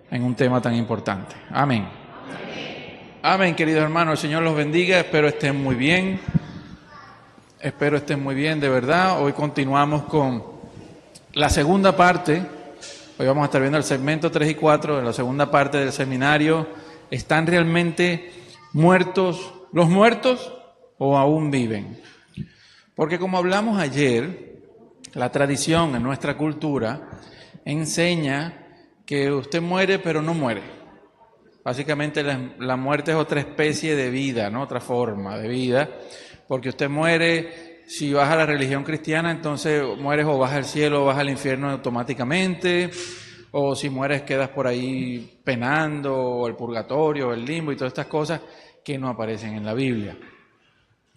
en un tema tan importante. Amén. Amén, queridos hermanos. El Señor los bendiga. Espero estén muy bien. Espero estén muy bien, de verdad. Hoy continuamos con la segunda parte. Hoy vamos a estar viendo el segmento 3 y 4 de la segunda parte del seminario. ¿Están realmente muertos los muertos o aún viven? Porque como hablamos ayer, la tradición en nuestra cultura enseña que usted muere pero no muere. Básicamente la muerte es otra especie de vida, ¿no? Otra forma de vida, porque usted muere, si vas a la religión cristiana, entonces mueres o vas al cielo o vas al infierno automáticamente, o si mueres quedas por ahí penando, o el purgatorio, o el limbo y todas estas cosas que no aparecen en la Biblia,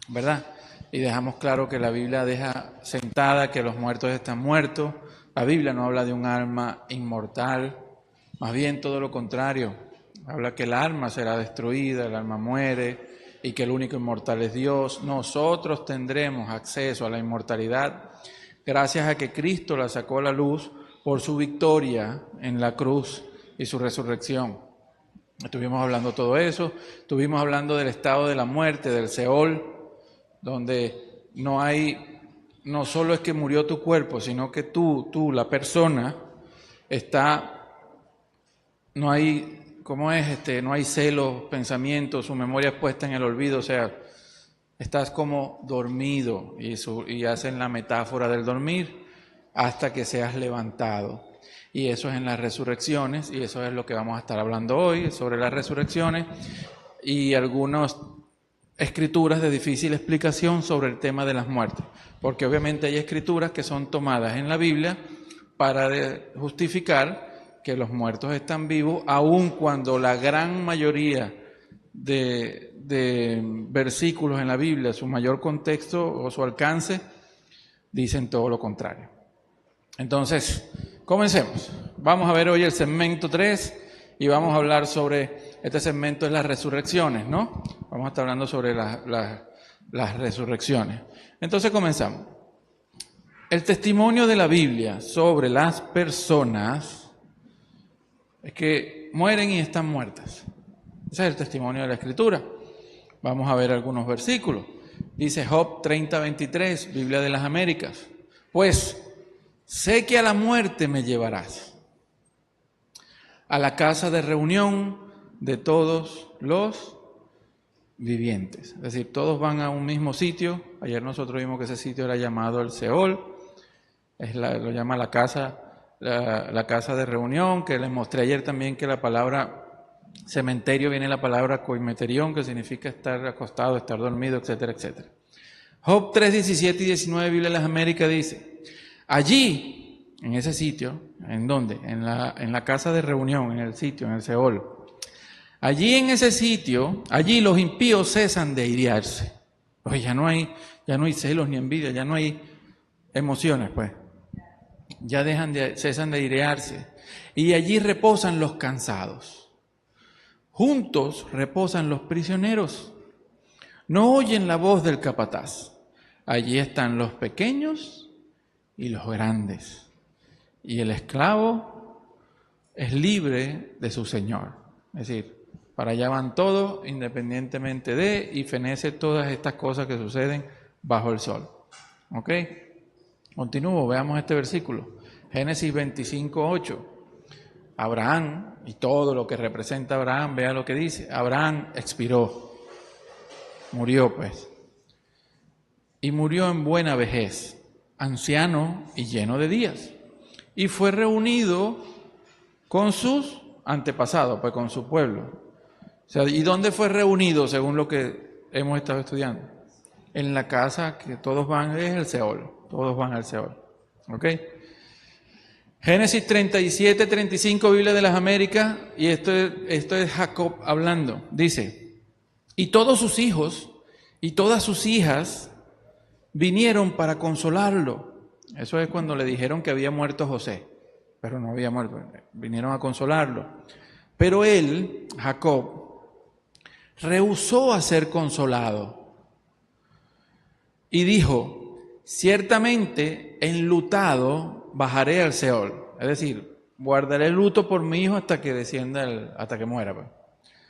¿verdad? Y dejamos claro que la Biblia deja sentada que los muertos están muertos. La Biblia no habla de un alma inmortal, más bien todo lo contrario. Habla que el alma será destruida, el alma muere y que el único inmortal es Dios. Nosotros tendremos acceso a la inmortalidad gracias a que Cristo la sacó a la luz por su victoria en la cruz y su resurrección. Estuvimos hablando todo eso, estuvimos hablando del estado de la muerte, del Seol, donde no solo es que murió tu cuerpo, sino que tú, la persona, no hay, ¿cómo es? No hay celos, pensamientos, su memoria es puesta en el olvido, o sea, estás como dormido, y hacen la metáfora del dormir hasta que seas levantado. Y eso es en las resurrecciones, y eso es lo que vamos a estar hablando hoy, sobre las resurrecciones, y algunas escrituras de difícil explicación sobre el tema de las muertes, porque obviamente hay escrituras que son tomadas en la Biblia para justificar que los muertos están vivos, aun cuando la gran mayoría de versículos en la Biblia, su mayor contexto o su alcance, dicen todo lo contrario. Entonces, comencemos. Vamos a ver hoy el segmento 3 y vamos a hablar sobre, este segmento es las resurrecciones, ¿no? Vamos a estar hablando sobre las resurrecciones. Entonces comenzamos. El testimonio de la Biblia sobre las personas es que mueren y están muertas. Ese es el testimonio de la Escritura. Vamos a ver algunos versículos. Dice Job 30:23, Biblia de las Américas. Pues sé que a la muerte me llevarás, a la casa de reunión de todos los vivientes. Es decir, todos van a un mismo sitio. Ayer nosotros vimos que ese sitio era llamado el Seol. Lo llama la casa de reunión, que les mostré ayer también que la palabra cementerio viene la palabra coimeterión, que significa estar acostado, estar dormido, etcétera, etcétera. Job 3:17 y 19, Biblia de las Américas dice, allí, en ese sitio, ¿en dónde? En la casa de reunión, en el sitio, en el Seol. Allí en ese sitio, allí los impíos cesan de iriarse. Pues ya no hay celos ni envidia, ya no hay emociones, pues. Ya cesan de iriarse. Y allí reposan los cansados. Juntos reposan los prisioneros. No oyen la voz del capataz. Allí están los pequeños y los grandes. Y el esclavo es libre de su señor. Es decir, para allá van todos, independientemente de, y fenece todas estas cosas que suceden bajo el sol. ¿Ok? Continúo, veamos este versículo. Génesis 25:8. Abraham, y todo lo que representa Abraham, vea lo que dice. Abraham expiró, murió pues. Y murió en buena vejez, anciano y lleno de días. Y fue reunido con sus antepasados, pues con su pueblo. O sea, ¿y dónde fue reunido según lo que hemos estado estudiando? En la casa que todos van, es el Seol. Todos van al Seol. ¿Ok? Génesis 37:35, Biblia de las Américas, y esto es Jacob hablando. Dice, y todos sus hijos y todas sus hijas vinieron para consolarlo. Eso es cuando le dijeron que había muerto José, pero no había muerto. Vinieron a consolarlo. Pero él, Jacob, rehusó a ser consolado y dijo, ciertamente enlutado bajaré al Seol. Es decir, guardaré luto por mi hijo hasta que descienda, hasta que muera. Pues.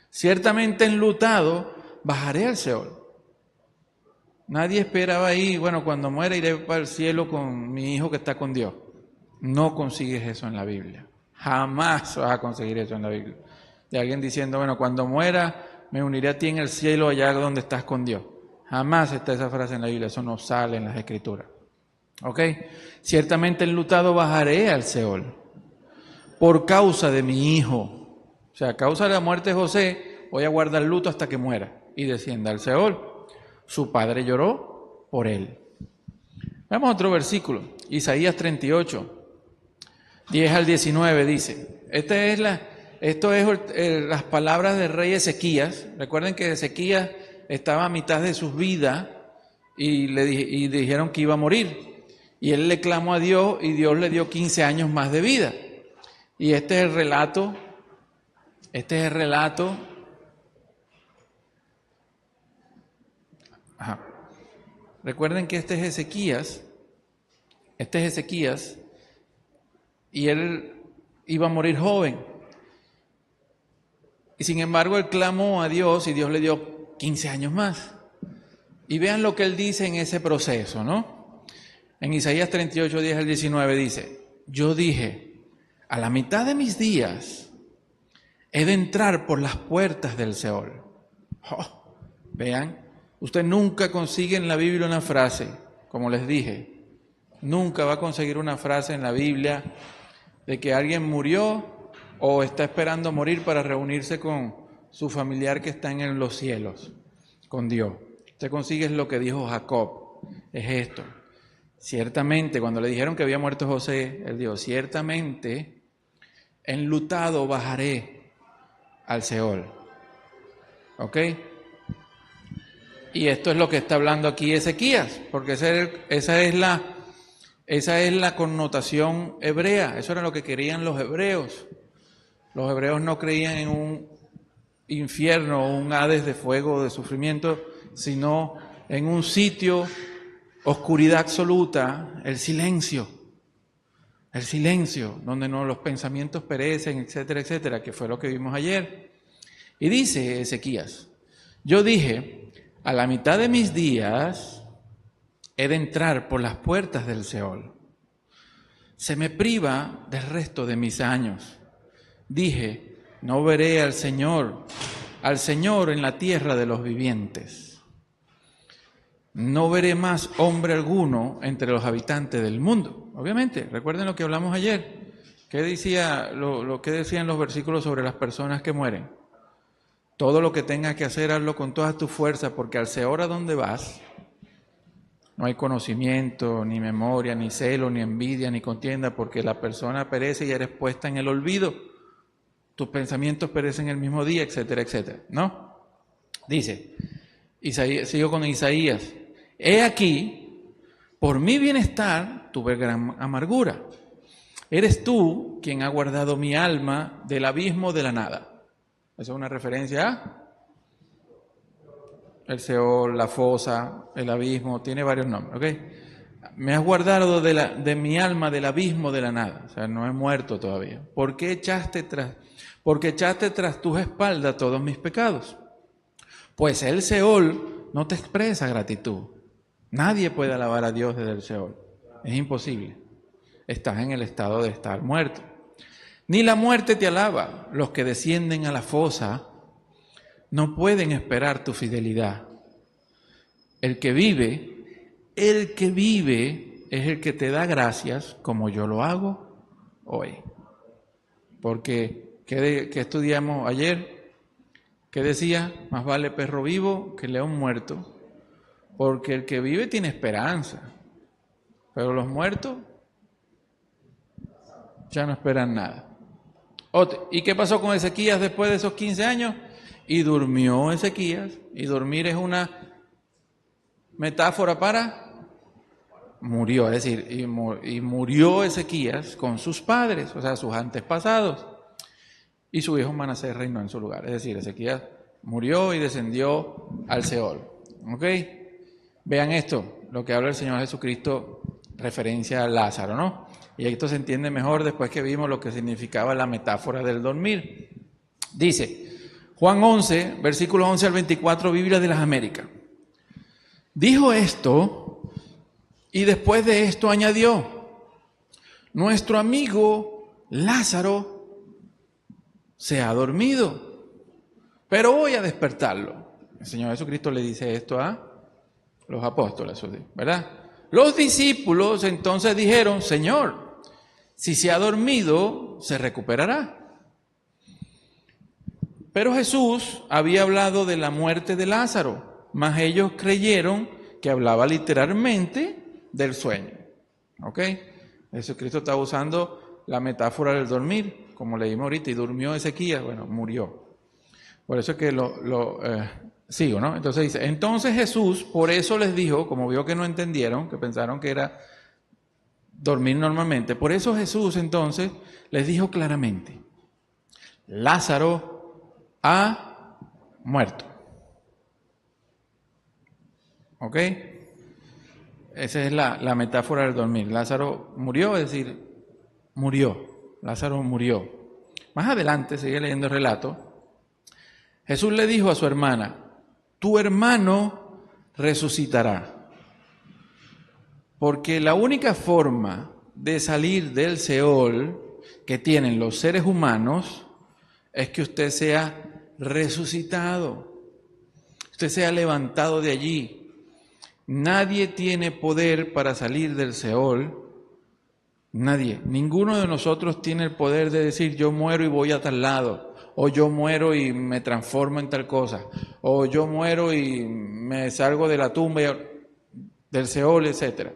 Ciertamente enlutado bajaré al Seol. Nadie esperaba ahí, bueno, cuando muera iré para el cielo con mi hijo que está con Dios. No consigues eso en la Biblia. Jamás vas a conseguir eso en la Biblia. De alguien diciendo, bueno, cuando muera me uniré a ti en el cielo allá donde estás con Dios. Jamás está esa frase en la Biblia, eso no sale en las Escrituras. ¿Ok? Ciertamente enlutado bajaré al Seol por causa de mi hijo. O sea, a causa de la muerte de José, voy a guardar luto hasta que muera y descienda al Seol. Su padre lloró por él. Vamos a otro versículo, Isaías 38, 10 al 19 dice, esto es las palabras del rey Ezequías. Recuerden que Ezequías estaba a mitad de su vida y dijeron que iba a morir. Y él le clamó a Dios y Dios le dio 15 años más de vida. Y este es el relato. Ajá. Recuerden que este es Ezequías, y él iba a morir joven. Y sin embargo, él clamó a Dios y Dios le dio 15 años más. Y vean lo que él dice en ese proceso, ¿no? En Isaías 38, 10 al 19 dice, yo dije, a la mitad de mis días he de entrar por las puertas del Seol. Oh, vean, usted nunca consigue en la Biblia una frase, como les dije, nunca va a conseguir una frase en la Biblia de que alguien murió o está esperando morir para reunirse con su familiar que está en los cielos, con Dios. Usted consigue lo que dijo Jacob, es esto. Ciertamente, cuando le dijeron que había muerto José, él dijo, ciertamente, enlutado bajaré al Seol. ¿Ok? Y esto es lo que está hablando aquí Ezequías, porque esa es la connotación hebrea, eso era lo que querían los hebreos. Los hebreos no creían en un infierno o un Hades de fuego, de sufrimiento, sino en un sitio, oscuridad absoluta, el silencio, donde no los pensamientos perecen, etcétera, etcétera, que fue lo que vimos ayer. Y dice Ezequías, yo dije, a la mitad de mis días he de entrar por las puertas del Seol. Se me priva del resto de mis años. Dije, no veré al Señor en la tierra de los vivientes. No veré más hombre alguno entre los habitantes del mundo. Obviamente, recuerden lo que hablamos ayer. ¿Qué decía, lo que decían los versículos sobre las personas que mueren? Todo lo que tengas que hacer, hazlo con todas tus fuerzas, porque al Seol a donde vas, no hay conocimiento, ni memoria, ni celo, ni envidia, ni contienda, porque la persona perece y eres puesta en el olvido. Tus pensamientos perecen el mismo día, etcétera, etcétera, ¿no? Dice, sigo con Isaías, he aquí, por mi bienestar tuve gran amargura. Eres tú quien ha guardado mi alma del abismo de la nada. Esa es una referencia a el Seol, la fosa, el abismo, tiene varios nombres, ¿ok? Me has guardado de mi alma del abismo de la nada, o sea, no he muerto todavía. Porque echaste tras tus espaldas todos mis pecados. Pues el Seol no te expresa gratitud. Nadie puede alabar a Dios desde el Seol. Es imposible. Estás en el estado de estar muerto. Ni la muerte te alaba. Los que descienden a la fosa no pueden esperar tu fidelidad. El que vive es el que te da gracias como yo lo hago hoy. Porque, ¿qué estudiamos ayer? ¿Qué decía? Más vale perro vivo que león muerto. Porque el que vive tiene esperanza. Pero los muertos ya no esperan nada. ¿Y qué pasó con Ezequías después de esos 15 años? Y durmió Ezequías. Y dormir es una metáfora para murió, es decir, y murió Ezequías con sus padres, o sea, sus antepasados, y su hijo Manasés reinó en su lugar. Es decir, Ezequías murió y descendió al Seol. ¿Ok? Vean esto, lo que habla el Señor Jesucristo, referencia a Lázaro, ¿no? Y esto se entiende mejor después que vimos lo que significaba la metáfora del dormir. Dice, Juan 11, versículos 11 al 24, Biblia de las Américas. Dijo esto y después de esto añadió, nuestro amigo Lázaro se ha dormido, pero voy a despertarlo. El Señor Jesucristo le dice esto a los apóstoles, ¿verdad? Los discípulos entonces dijeron, Señor, si se ha dormido, se recuperará. Pero Jesús había hablado de la muerte de Lázaro, mas ellos creyeron que hablaba literalmente del sueño. ¿Ok? Jesucristo está usando la metáfora del dormir, como leímos ahorita, y durmió Ezequías, bueno, murió. Por eso es que sigo, ¿no? Entonces dice, entonces Jesús, por eso les dijo, como vio que no entendieron, que pensaron que era dormir normalmente, por eso Jesús entonces les dijo claramente, Lázaro ha muerto. ¿Ok? Esa es la metáfora del dormir. Lázaro murió, es decir, murió. Lázaro murió. Más adelante, sigue leyendo el relato, Jesús le dijo a su hermana, tu hermano resucitará. Porque la única forma de salir del Seol que tienen los seres humanos es que usted sea resucitado, usted sea levantado de allí. Nadie tiene poder para salir del Seol, nadie, ninguno de nosotros tiene el poder de decir yo muero y voy a tal lado, o yo muero y me transformo en tal cosa, o yo muero y me salgo de la tumba del Seol, etc.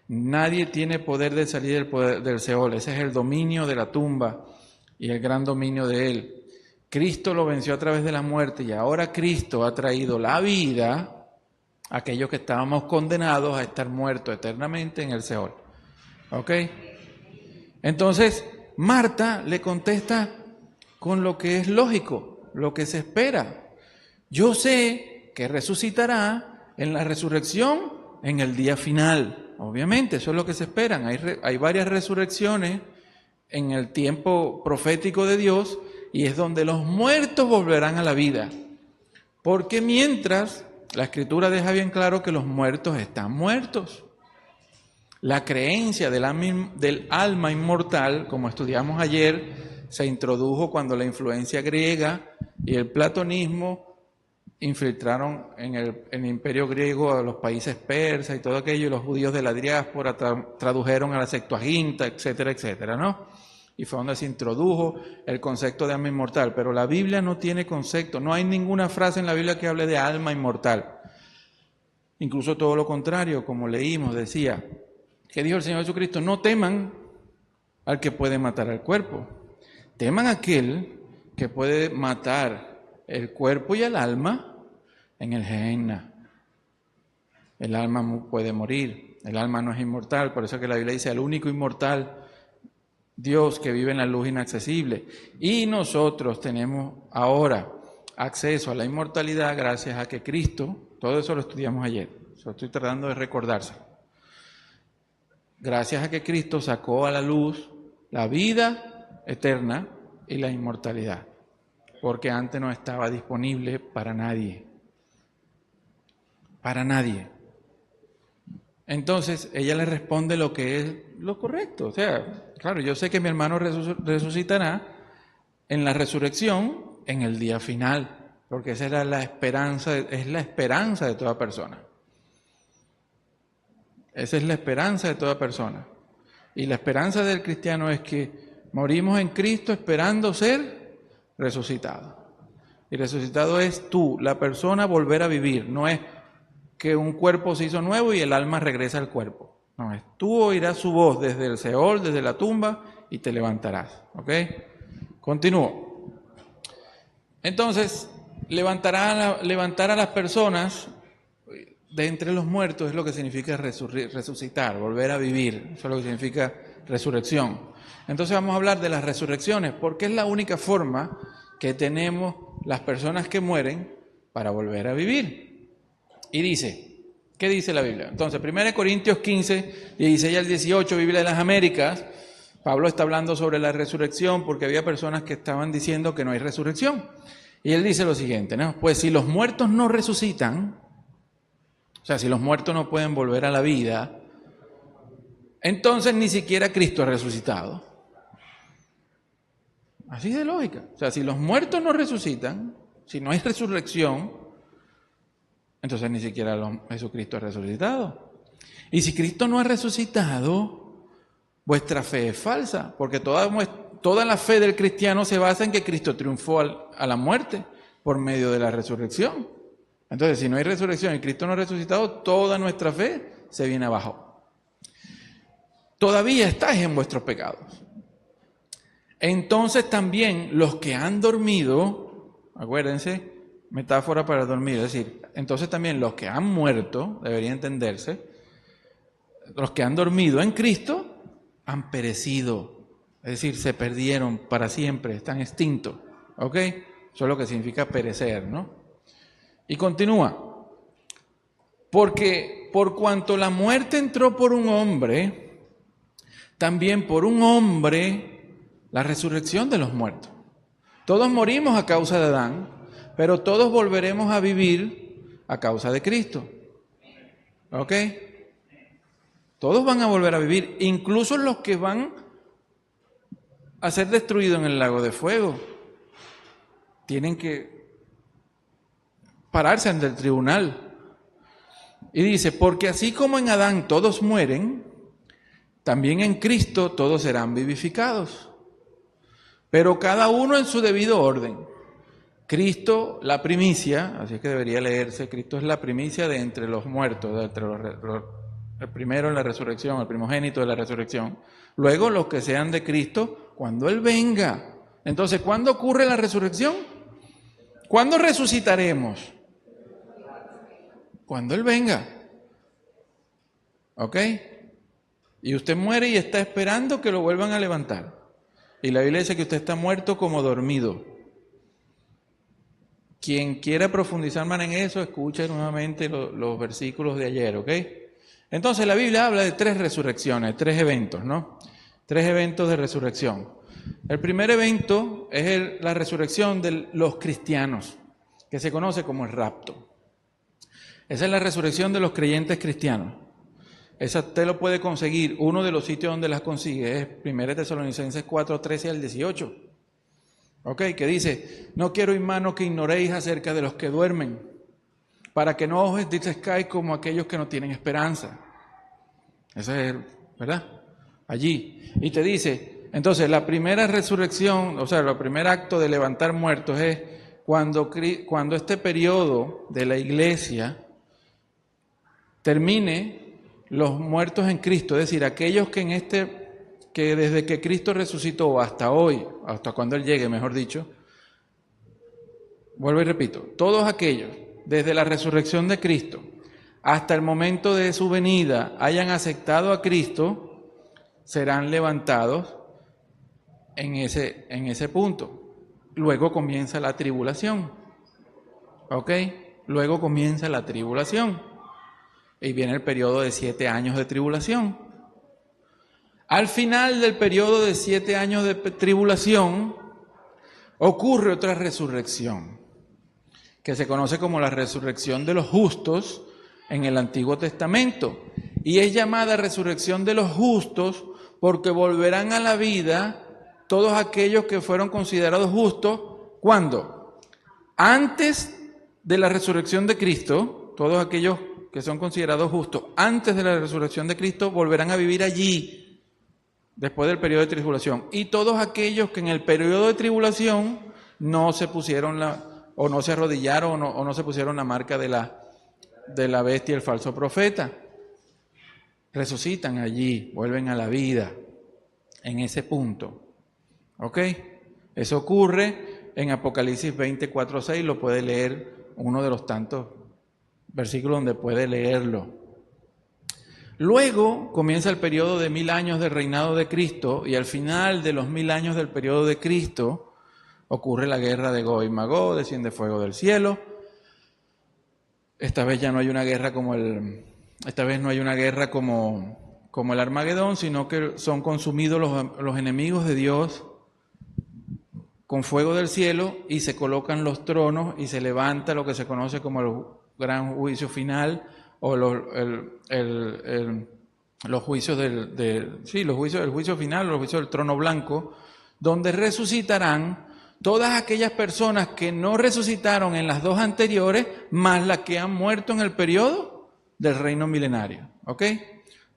Nadie tiene poder de salir del Seol, ese es el dominio de la tumba y el gran dominio de él. Cristo lo venció a través de la muerte y ahora Cristo ha traído la vida a aquellos que estábamos condenados a estar muertos eternamente en el Seol. ¿Ok? Entonces, Marta le contesta con lo que es lógico, lo que se espera. Yo sé que resucitará en la resurrección en el día final. Obviamente, eso es lo que se esperan. Hay varias resurrecciones en el tiempo profético de Dios y es donde los muertos volverán a la vida. Porque mientras la Escritura deja bien claro que los muertos están muertos. La creencia del alma inmortal, como estudiamos ayer, se introdujo cuando la influencia griega y el platonismo infiltraron en el imperio griego a los países persas y todo aquello, y los judíos de la diáspora tradujeron a la Septuaginta, etcétera, etcétera, ¿no? Y fue donde se introdujo el concepto de alma inmortal. Pero la Biblia no tiene concepto, no hay ninguna frase en la Biblia que hable de alma inmortal. Incluso todo lo contrario, como leímos, decía, que dijo el Señor Jesucristo, no teman al que puede matar al cuerpo, teman a aquel que puede matar el cuerpo y el alma en el Gehenna. El alma puede morir, el alma no es inmortal, por eso que la Biblia dice, el único inmortal, Dios que vive en la luz inaccesible. Y nosotros tenemos ahora acceso a la inmortalidad gracias a que Cristo, todo eso lo estudiamos ayer, yo estoy tratando de recordárselo. Gracias a que Cristo sacó a la luz la vida eterna y la inmortalidad, porque antes no estaba disponible para nadie. Para nadie. Entonces, ella le responde lo que es lo correcto. O sea, claro, yo sé que mi hermano resucitará en la resurrección en el día final, porque esa era la esperanza, es la esperanza de toda persona. Esa es la esperanza de toda persona. Y la esperanza del cristiano es que morimos en Cristo esperando ser resucitados. Y resucitado es tú, la persona, volver a vivir. No es que un cuerpo se hizo nuevo y el alma regresa al cuerpo. No, es tú oirás su voz desde el Seol, desde la tumba, y te levantarás. ¿Ok? Continúo. Entonces, levantar a las personas de entre los muertos es lo que significa resucitar, volver a vivir. Eso es lo que significa resurrección. Entonces vamos a hablar de las resurrecciones, porque es la única forma que tenemos las personas que mueren para volver a vivir. Y dice, ¿Qué dice la Biblia? Entonces, 1 Corintios 15, 16 al 18, Biblia de las Américas, Pablo está hablando sobre la resurrección porque había personas que estaban diciendo que no hay resurrección. Y él dice lo siguiente, ¿no? Pues si los muertos no resucitan, o sea, si los muertos no pueden volver a la vida, entonces ni siquiera Cristo ha resucitado. Así de lógica. O sea, si los muertos no resucitan, si no hay resurrección, entonces ni siquiera Jesucristo ha resucitado. Y si Cristo no ha resucitado, vuestra fe es falsa, porque toda la fe del cristiano se basa en que Cristo triunfó a la muerte por medio de la resurrección. Entonces, si no hay resurrección y Cristo no ha resucitado, toda nuestra fe se viene abajo. Todavía estáis en vuestros pecados. Entonces también los que han dormido, acuérdense, metáfora para dormir, es decir, entonces también los que han muerto, debería entenderse, los que han dormido en Cristo han perecido, es decir, se perdieron para siempre, están extintos, ¿ok? Eso es lo que significa perecer, ¿no? Y continúa, porque por cuanto la muerte entró por un hombre, también por un hombre la resurrección de los muertos. Todos morimos a causa de Adán, pero todos volveremos a vivir a causa de Cristo. ¿Ok? Todos van a volver a vivir, incluso los que van a ser destruidos en el lago de fuego. Tienen que pararse ante el tribunal. Y dice, porque así como en Adán todos mueren, también en Cristo todos serán vivificados. Pero cada uno en su debido orden. Cristo, la primicia, así que debería leerse, Cristo es la primicia de entre los muertos, el primero en la resurrección, el primogénito de la resurrección. Luego los que sean de Cristo cuando Él venga. Entonces, ¿cuándo ocurre la resurrección? ¿Cuándo resucitaremos? Cuando Él venga. ¿Ok? Y usted muere y está esperando que lo vuelvan a levantar. Y la Biblia dice que usted está muerto como dormido. Quien quiera profundizar más en eso, escuche nuevamente los versículos de ayer, ¿ok? Entonces la Biblia habla de 3 resurrecciones, 3 eventos, ¿no? 3 eventos de resurrección. El primer evento es la resurrección de los cristianos, que se conoce como el rapto. Esa es la resurrección de los creyentes cristianos. Esa usted lo puede conseguir, uno de los sitios donde las consigue es 1 Tesalonicenses 4, 13 al 18. ¿Ok? Que dice, no quiero, hermanos, que ignoréis acerca de los que duermen, para que no os entristezcáis como aquellos que no tienen esperanza. Esa es, ¿verdad? Allí. Y te dice, entonces la primera resurrección, o sea, el primer acto de levantar muertos es cuando este periodo de la iglesia termine, los muertos en Cristo, es decir, aquellos que desde que Cristo resucitó hasta hoy, hasta cuando Él llegue, mejor dicho, vuelvo y repito, todos aquellos, desde la resurrección de Cristo hasta el momento de su venida, hayan aceptado a Cristo, serán levantados en ese punto. Luego comienza la tribulación. ¿Ok? Luego comienza la tribulación. Y viene el periodo de 7 años de tribulación. Al final del periodo de 7 años de tribulación, ocurre otra resurrección, que se conoce como la resurrección de los justos en el Antiguo Testamento. Y es llamada resurrección de los justos porque volverán a la vida todos aquellos que fueron considerados justos. ¿Cuándo? Antes de la resurrección de Cristo, todos aquellos que son considerados justos antes de la resurrección de Cristo volverán a vivir allí después del periodo de tribulación. Y todos aquellos que en el periodo de tribulación no se pusieron o no se arrodillaron o no se pusieron la marca de la bestia y el falso profeta, resucitan allí, vuelven a la vida en ese punto. ¿Ok? Eso ocurre en Apocalipsis 24, 6, lo puede leer, uno de los tantos versículos donde puede leerlo. Luego comienza el periodo de 1000 años de reinado de Cristo y al final de los 1000 años del periodo de Cristo ocurre la guerra de Gog y Magog, desciende fuego del cielo Esta vez ya no hay una guerra esta vez no hay una guerra como el Armagedón, sino que son consumidos los enemigos de Dios con fuego del cielo y se colocan los tronos y se levanta lo que se conoce como el gran juicio final o los juicios el juicio final, los juicios del trono blanco, donde resucitarán todas aquellas personas que no resucitaron en las dos anteriores, más las que han muerto en el periodo del reino milenario. ¿Ok?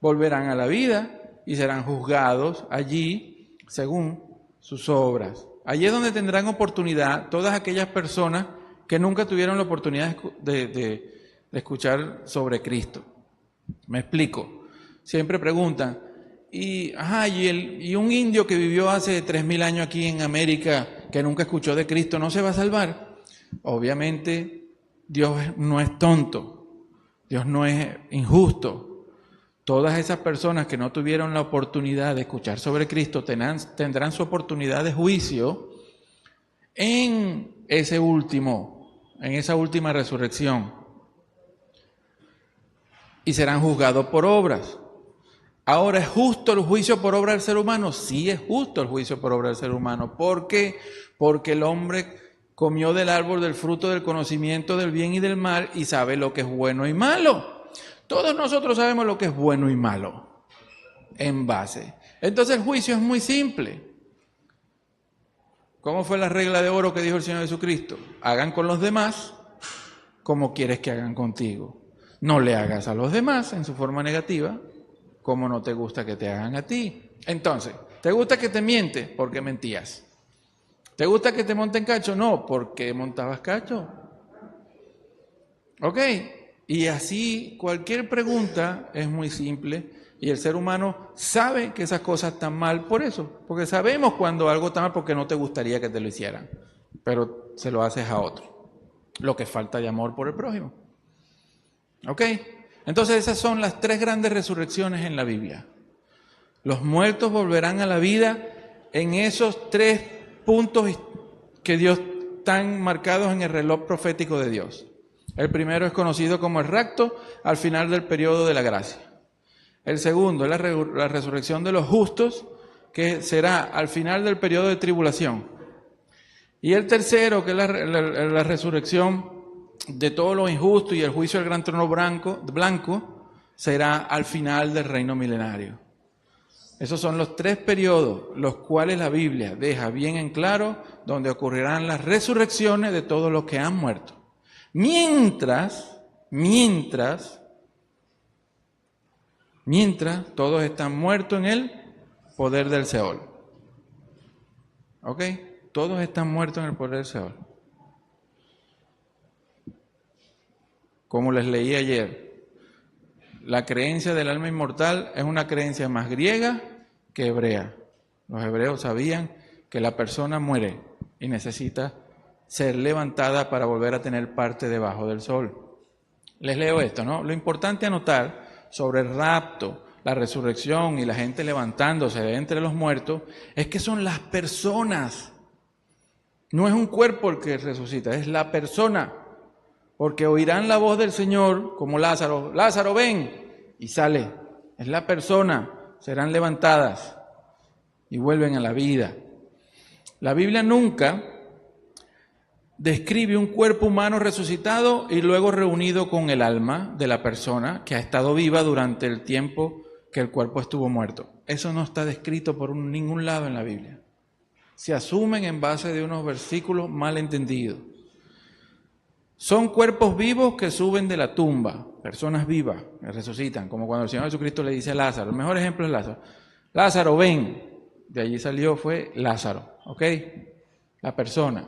Volverán a la vida y serán juzgados allí según sus obras. Allí es donde tendrán oportunidad todas aquellas personas que nunca tuvieron la oportunidad de escuchar sobre Cristo. Me explico. Siempre preguntan, ¿y un indio que vivió hace 3.000 años aquí en América que nunca escuchó de Cristo no se va a salvar? Obviamente Dios no es tonto, Dios no es injusto. Todas esas personas que no tuvieron la oportunidad de escuchar sobre Cristo tendrán su oportunidad de juicio en esa última resurrección y serán juzgados por obras. Ahora, ¿es justo el juicio por obra del ser humano? Sí, es justo el juicio por obra del ser humano. ¿Por qué? Porque el hombre comió del árbol del fruto del conocimiento del bien y del mal y sabe lo que es bueno y malo. Todos nosotros sabemos lo que es bueno y malo en base. Entonces el juicio es muy simple. ¿Cómo fue la regla de oro que dijo el Señor Jesucristo? Hagan con los demás como quieres que hagan contigo. No le hagas a los demás en su forma negativa como no te gusta que te hagan a ti. Entonces, ¿te gusta que te miente? Porque mentías. ¿Te gusta que te monten cacho? No, porque montabas cacho. ¿Ok? Y así cualquier pregunta es muy simple y el ser humano sabe que esas cosas están mal por eso, porque sabemos cuando algo está mal porque no te gustaría que te lo hicieran, pero se lo haces a otro. Lo que falta de amor por el prójimo. ¿Ok? Entonces esas son las 3 grandes resurrecciones en la Biblia. Los muertos volverán a la vida en esos 3 puntos que Dios están marcados en el reloj profético de Dios. El primero es conocido como el rapto al final del periodo de la gracia. El segundo es la resurrección de los justos, que será al final del periodo de tribulación. Y el tercero, que es la resurrección de todos los injustos y el juicio del gran trono blanco, será al final del reino milenario. Esos son los 3 periodos, los cuales la Biblia deja bien en claro, donde ocurrirán las resurrecciones de todos los que han muerto. Mientras todos están muertos en el poder del Seol. ¿Ok? Todos están muertos en el poder del Seol. Como les leí ayer, la creencia del alma inmortal es una creencia más griega que hebrea. Los hebreos sabían que la persona muere y necesita ser levantada para volver a tener parte debajo del sol. Les leo esto, ¿no? Lo importante a notar sobre el rapto, la resurrección y la gente levantándose de entre los muertos es que son las personas. No es un cuerpo el que resucita, es la persona. Porque oirán la voz del Señor como Lázaro, Lázaro ven, y sale. Es la persona, serán levantadas y vuelven a la vida. La Biblia nunca describe un cuerpo humano resucitado y luego reunido con el alma de la persona que ha estado viva durante el tiempo que el cuerpo estuvo muerto. Eso no está descrito por ningún lado en la Biblia. Se asumen en base de unos versículos mal entendidos. Son cuerpos vivos que suben de la tumba, personas vivas que resucitan, como cuando el Señor Jesucristo le dice a Lázaro. El mejor ejemplo es Lázaro. Lázaro, ven. De allí salió, fue Lázaro, ¿ok? La persona.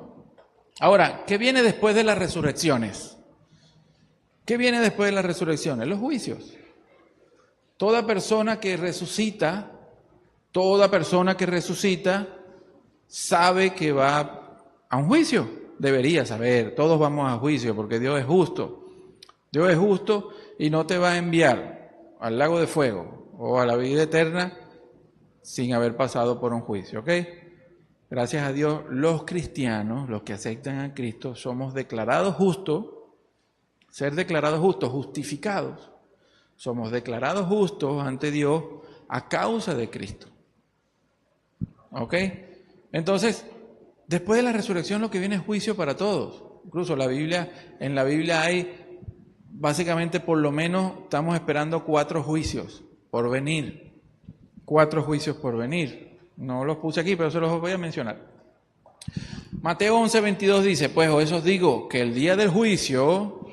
Ahora, ¿qué viene después de las resurrecciones? ¿Qué viene después de las resurrecciones? Los juicios. Toda persona que resucita sabe que va a un juicio. Debería saber, todos vamos a juicio porque Dios es justo. Dios es justo y no te va a enviar al lago de fuego o a la vida eterna sin haber pasado por un juicio, ¿ok? Gracias a Dios, los cristianos, los que aceptan a Cristo, somos declarados justos ser declarados justos, justificados. Somos declarados justos ante Dios a causa de Cristo. ¿Ok? Entonces, después de la resurrección lo que viene es juicio para todos. Incluso en la Biblia hay, básicamente por lo menos, estamos esperando 4 juicios por venir. 4 juicios por venir. No los puse aquí, pero se los voy a mencionar. Mateo 11:22 dice, pues eso os digo, que el día del juicio,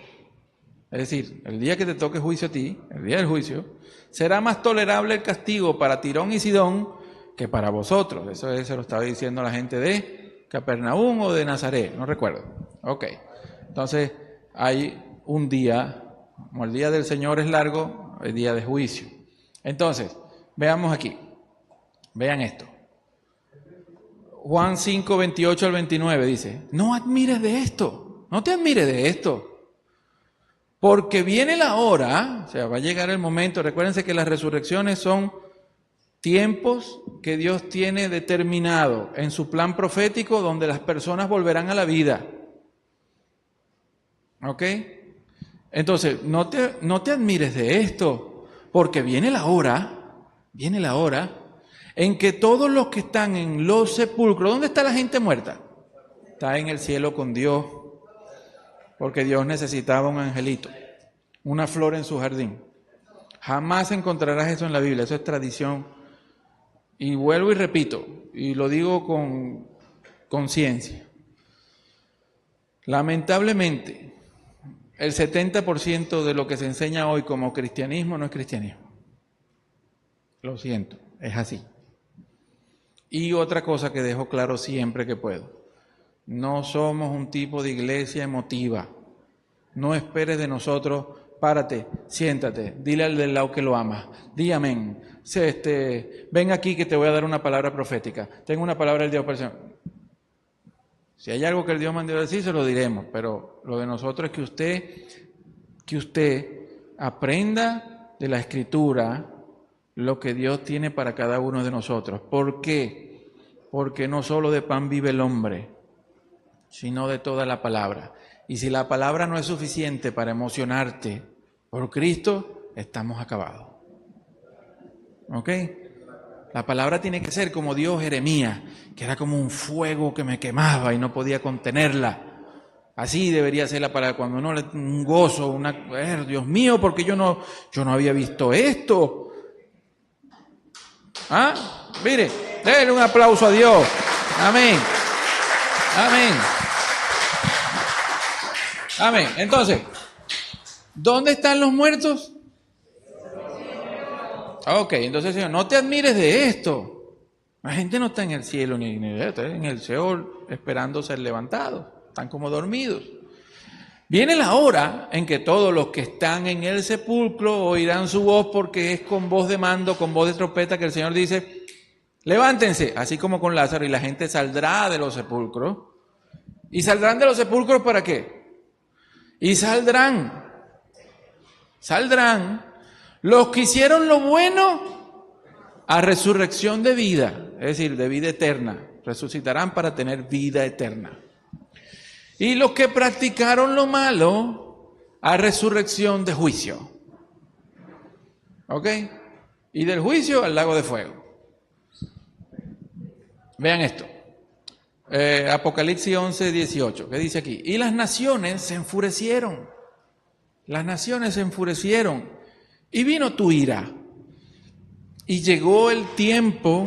es decir, el día que te toque juicio a ti, el día del juicio, será más tolerable el castigo para Tirón y Sidón que para vosotros. Eso se lo estaba diciendo la gente de Capernaum o de Nazaret, no recuerdo. Ok, entonces hay un día, como el día del Señor es largo, el día de juicio. Entonces, veamos aquí, vean esto. Juan 5:28 al 29 dice, no admires de esto, no te admires de esto, porque viene la hora, o sea, va a llegar el momento, recuérdense que las resurrecciones son tiempos que Dios tiene determinado en su plan profético donde las personas volverán a la vida. ¿Ok? Entonces, no te admires de esto, porque viene la hora en que todos los que están en los sepulcros, ¿dónde está la gente muerta? Está en el cielo con Dios, porque Dios necesitaba un angelito, una flor en su jardín. Jamás encontrarás eso en la Biblia, eso es tradición. Y vuelvo y repito, y lo digo con conciencia. Lamentablemente, el 70% de lo que se enseña hoy como cristianismo no es cristianismo. Lo siento, es así. Y otra cosa que dejo claro siempre que puedo, no somos un tipo de iglesia emotiva. No esperes de nosotros, párate, siéntate, dile al del lado que lo amas, di amén, ven aquí que te voy a dar una palabra profética, tengo una palabra del Dios para el Señor. Si hay algo que el Dios mandó a decir, se lo diremos, pero lo de nosotros es que usted aprenda de la Escritura lo que Dios tiene para cada uno de nosotros. ¿Por qué? Porque no solo de pan vive el hombre, sino de toda la palabra. Y si la palabra no es suficiente para emocionarte por Cristo, estamos acabados. ¿Ok? La palabra tiene que ser como dijo Jeremías, que era como un fuego que me quemaba y no podía contenerla. Así debería ser la palabra, cuando uno le un gozo, Dios mío, porque yo no había visto esto. ¿Ah? Mire, denle un aplauso a Dios. Amén. Amén. Amén. Entonces, ¿dónde están los muertos? Ok, entonces, Señor, no te admires de esto. La gente no está en el cielo ni está en el Seol esperando ser levantados. Están como dormidos. Viene la hora en que todos los que están en el sepulcro oirán su voz, porque es con voz de mando, con voz de trompeta que el Señor dice, levántense, así como con Lázaro, y la gente saldrá de los sepulcros. ¿Y saldrán de los sepulcros para qué? Y saldrán los que hicieron lo bueno a resurrección de vida, es decir, de vida eterna. Resucitarán para tener vida eterna. Y los que practicaron lo malo a resurrección de juicio. ¿Ok? Y del juicio al lago de fuego. Vean esto. Apocalipsis 11:18. ¿Qué dice aquí? Y las naciones se enfurecieron. Las naciones se enfurecieron. Y vino tu ira. Y llegó el tiempo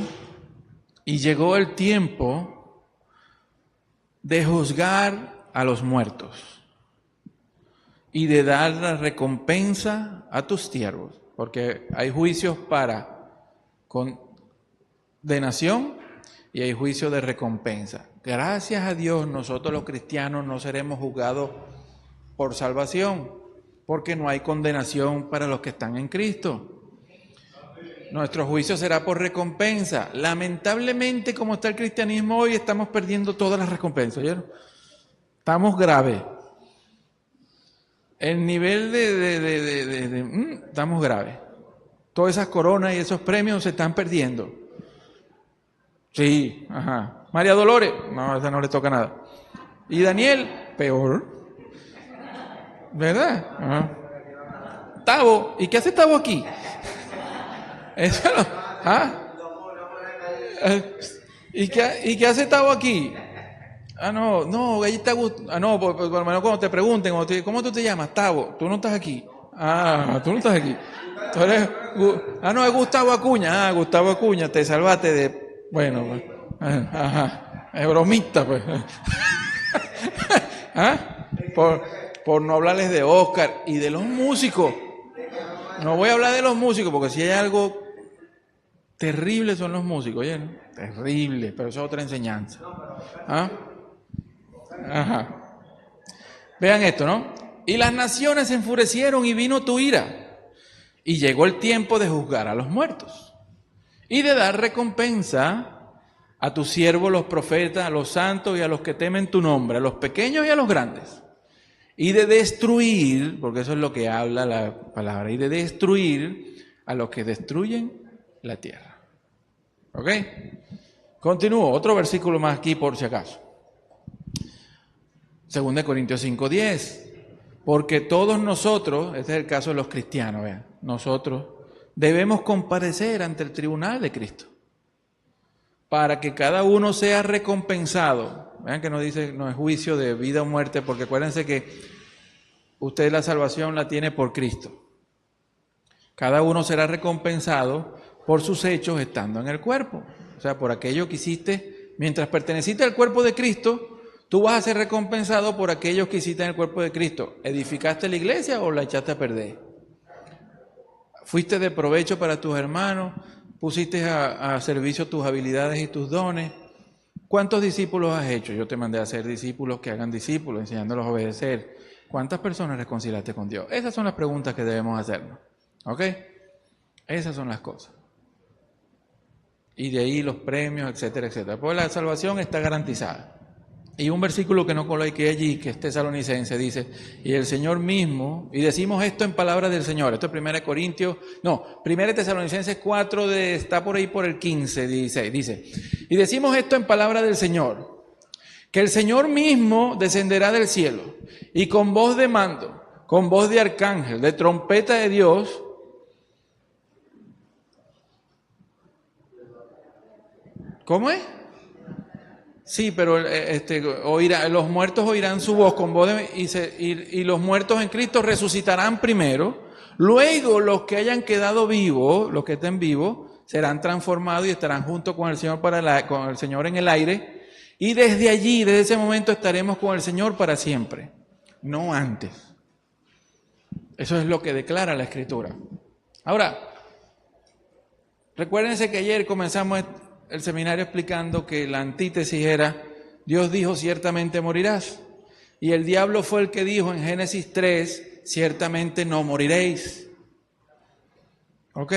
de juzgar a los muertos y de dar la recompensa a tus siervos, porque hay juicios para condenación y hay juicios de recompensa. Gracias a Dios, nosotros los cristianos no seremos juzgados por salvación, porque no hay condenación para los que están en Cristo. Nuestro juicio será por recompensa. Lamentablemente, como está el cristianismo hoy, estamos perdiendo todas las recompensas. ¿Oyeron? Estamos graves. El nivel estamos graves. Todas esas coronas y esos premios se están perdiendo. Sí, ajá. María Dolores, no, a esa no le toca nada. Y Daniel, peor. ¿Verdad? Ajá. Tavo, ¿y qué hace Tavo aquí? Eso no, ¿ah? ¿Y qué hace Tavo aquí? Ah, no, ahí está no, por lo menos cuando te pregunten, ¿cómo tú te llamas? Tavo, tú no estás aquí. Ah, tú no estás aquí. Tú eres, no, es Gustavo Acuña. Ah, Gustavo Acuña, te salvaste de, bueno, pues, ajá, es bromista, pues. ¿Ah? Por no hablarles de Oscar y de los músicos. No voy a hablar de los músicos porque si hay algo terrible son los músicos, oye, ¿no? Terrible, pero eso es otra enseñanza. ¿Ah? Ajá. Vean esto, ¿no? Y las naciones se enfurecieron y vino tu ira. Y llegó el tiempo de juzgar a los muertos y de dar recompensa a tus siervos los profetas, a los santos y a los que temen tu nombre, a los pequeños y a los grandes. Y de destruir, porque eso es lo que habla la palabra, y de destruir a los que destruyen la tierra. ¿Ok? Continúo, otro versículo más aquí por si acaso. 2 Corintios 5:10. Porque todos nosotros, este es el caso de los cristianos, vean, nosotros debemos comparecer ante el tribunal de Cristo para que cada uno sea recompensado. Vean que no dice, no es juicio de vida o muerte, porque acuérdense que usted la salvación la tiene por Cristo. Cada uno será recompensado por sus hechos estando en el cuerpo. O sea, por aquello que hiciste mientras perteneciste al cuerpo de Cristo. Tú vas a ser recompensado por aquellos que hiciste en el cuerpo de Cristo. ¿Edificaste la iglesia o la echaste a perder? ¿Fuiste de provecho para tus hermanos? ¿Pusiste a servicio tus habilidades y tus dones? ¿Cuántos discípulos has hecho? Yo te mandé a hacer discípulos que hagan discípulos, enseñándolos a obedecer. ¿Cuántas personas reconciliaste con Dios? Esas son las preguntas que debemos hacernos. ¿Ok? Esas son las cosas. Y de ahí los premios, etcétera, etcétera. Pues la salvación está garantizada. Y un versículo que no coloqué allí, que es Tesalonicense, dice, y el Señor mismo, y decimos esto en palabras del Señor, esto es 1 Tesalonicenses 4, está por ahí por el 15, dice, y decimos esto en palabras del Señor, que el Señor mismo descenderá del cielo, y con voz de mando, con voz de arcángel, de trompeta de Dios, ¿cómo es? Sí, pero los muertos oirán su voz con voz y los muertos en Cristo resucitarán primero. Luego los que hayan quedado vivos, los que estén vivos, serán transformados y estarán junto con el Señor con el Señor en el aire. Y desde allí, desde ese momento, estaremos con el Señor para siempre, no antes. Eso es lo que declara la Escritura. Ahora, recuérdense que ayer comenzamos el seminario explicando que la antítesis era, Dios dijo, ciertamente morirás. Y el diablo fue el que dijo en Génesis 3, ciertamente no moriréis. ¿Ok?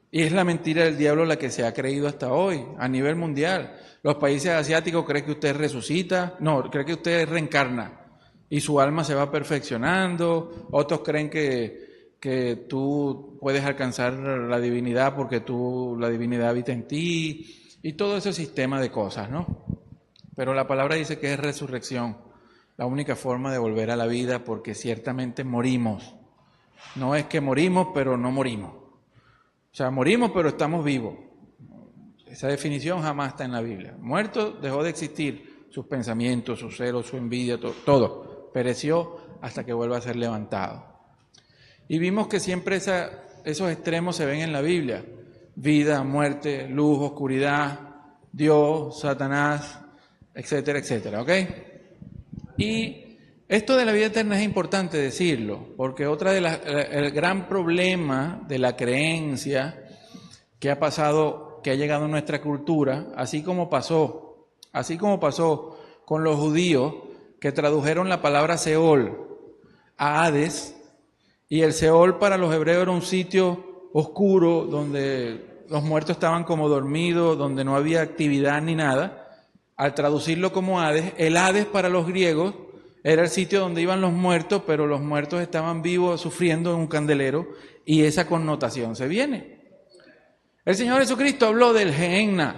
Y es la mentira del diablo la que se ha creído hasta hoy, a nivel mundial. Los países asiáticos creen que usted resucita, no, creen que usted reencarna y su alma se va perfeccionando. Otros creen que tú puedes alcanzar la divinidad porque la divinidad habita en ti y todo ese sistema de cosas, ¿no? Pero la palabra dice que es resurrección, la única forma de volver a la vida, porque ciertamente morimos. No es que morimos pero no morimos. O sea, morimos pero estamos vivos. Esa definición jamás está en la Biblia. Muerto dejó de existir, sus pensamientos, sus celos, su envidia, todo pereció hasta que vuelva a ser levantado. Y vimos que siempre esos extremos se ven en la Biblia. Vida, muerte, luz, oscuridad, Dios, Satanás, etcétera, etcétera. ¿Ok? Y esto de la vida eterna es importante decirlo, porque el gran problema de la creencia que ha pasado, que ha llegado a nuestra cultura, así como pasó con los judíos que tradujeron la palabra Seol a Hades. Y el Seol para los hebreos era un sitio oscuro donde los muertos estaban como dormidos, donde no había actividad ni nada. Al traducirlo como Hades, el Hades para los griegos era el sitio donde iban los muertos, pero los muertos estaban vivos sufriendo en un candelero y esa connotación se viene. El Señor Jesucristo habló del Gehenna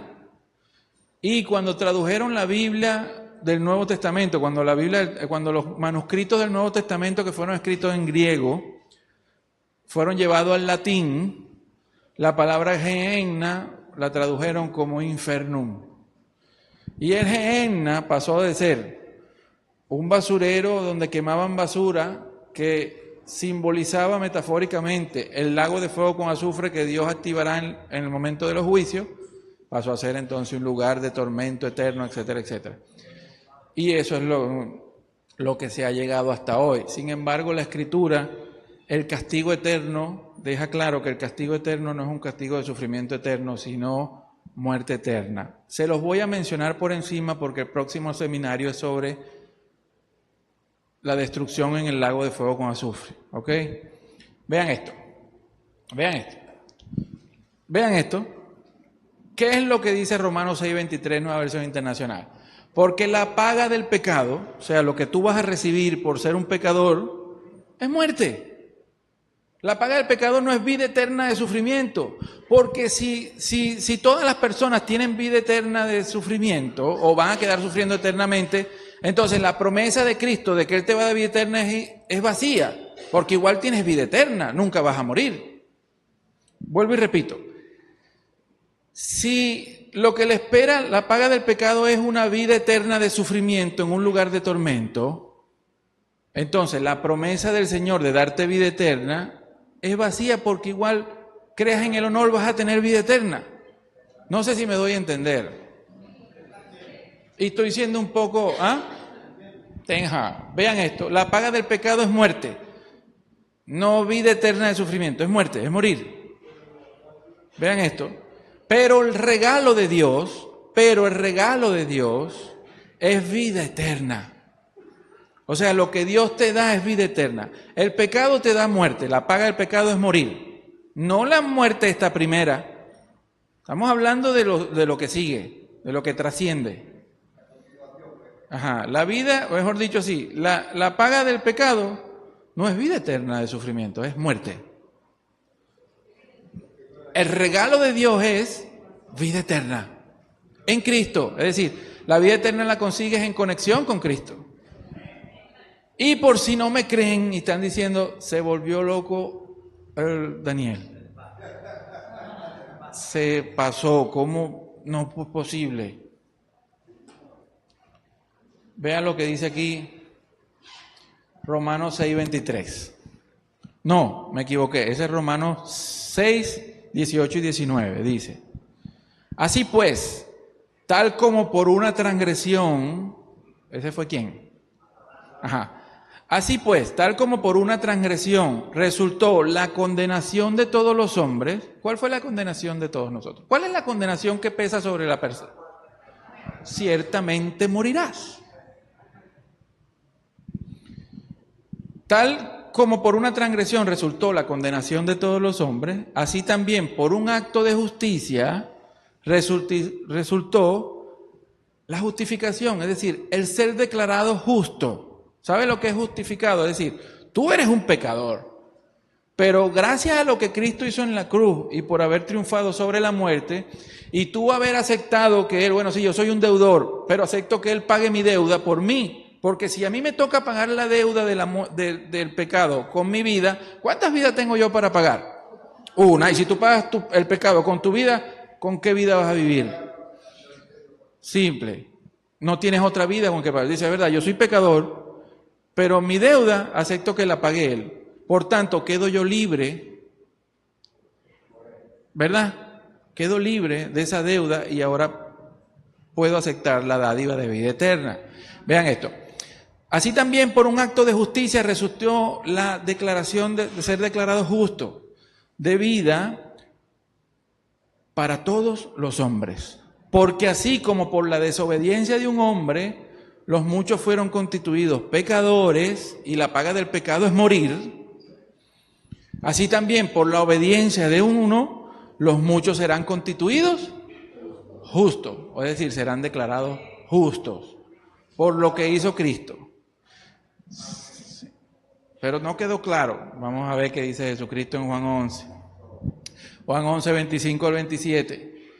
y cuando tradujeron la Biblia del Nuevo Testamento, cuando los manuscritos del Nuevo Testamento que fueron escritos en griego fueron llevados al latín, la palabra Gehenna la tradujeron como infernum. Y el Gehenna pasó de ser un basurero donde quemaban basura que simbolizaba metafóricamente el lago de fuego con azufre que Dios activará en el momento de los juicios, pasó a ser entonces un lugar de tormento eterno, etcétera, etcétera. Y eso es lo que se ha llegado hasta hoy. Sin embargo, la Escritura, el castigo eterno, deja claro que el castigo eterno no es un castigo de sufrimiento eterno, sino muerte eterna. Se los voy a mencionar por encima porque el próximo seminario es sobre la destrucción en el lago de fuego con azufre. ¿Ok? Vean esto. Vean esto. Vean esto. ¿Qué es lo que dice Romanos 6:23, nueva versión internacional? Porque la paga del pecado, o sea, lo que tú vas a recibir por ser un pecador, es muerte. La paga del pecado no es vida eterna de sufrimiento, porque si todas las personas tienen vida eterna de sufrimiento o van a quedar sufriendo eternamente, entonces la promesa de Cristo de que Él te va a dar vida eterna es vacía, porque igual tienes vida eterna, nunca vas a morir. Vuelvo y repito, si lo que le espera, la paga del pecado es una vida eterna de sufrimiento en un lugar de tormento, entonces la promesa del Señor de darte vida eterna es vacía porque igual creas en el honor vas a tener vida eterna. No sé si me doy a entender. Y estoy siendo un poco... Vean esto, la paga del pecado es muerte. No vida eterna de sufrimiento, es muerte, es morir. Vean esto. Pero el regalo de Dios es vida eterna. O sea, lo que Dios te da es vida eterna. El pecado te da muerte, la paga del pecado es morir. No la muerte esta primera. Estamos hablando de lo que sigue, de lo que trasciende. La vida, o mejor dicho así, la paga del pecado no es vida eterna de sufrimiento, es muerte. El regalo de Dios es vida eterna en Cristo. Es decir, la vida eterna la consigues en conexión con Cristo. Y por si no me creen y están diciendo, se volvió loco Daniel. Se pasó, ¿cómo no fue posible? Vean lo que dice aquí Romanos 6:23. No, me equivoqué, ese es Romanos 6, 18 y 19, dice. Así pues, tal como por una transgresión, ¿ese fue quién? Así pues, tal como por una transgresión resultó la condenación de todos los hombres, ¿cuál fue la condenación de todos nosotros? ¿Cuál es la condenación que pesa sobre la persona? Ciertamente morirás. Tal como por una transgresión resultó la condenación de todos los hombres, así también por un acto de justicia resultó la justificación, es decir, el ser declarado justo. ¿Sabe lo que es justificado? Es decir, tú eres un pecador, pero gracias a lo que Cristo hizo en la cruz y por haber triunfado sobre la muerte, y tú haber aceptado que Él, bueno, sí, yo soy un deudor, pero acepto que Él pague mi deuda por mí, porque si a mí me toca pagar la deuda del pecado con mi vida, ¿cuántas vidas tengo yo para pagar? Una, y si tú pagas el pecado con tu vida, ¿con qué vida vas a vivir? Simple, no tienes otra vida con que pagar. Dice, es verdad, yo soy pecador, pero mi deuda acepto que la pague Él. Por tanto, quedo yo libre, ¿verdad? Quedo libre de esa deuda y ahora puedo aceptar la dádiva de vida eterna. Vean esto. Así también por un acto de justicia resultó la declaración de ser declarado justo, de vida para todos los hombres. Porque así como por la desobediencia de un hombre, los muchos fueron constituidos pecadores y la paga del pecado es morir, así también por la obediencia de uno, los muchos serán constituidos justos, es decir, serán declarados justos por lo que hizo Cristo. Pero no quedó claro. Vamos a ver qué dice Jesucristo en Juan 11. Juan 11, 25 al 27.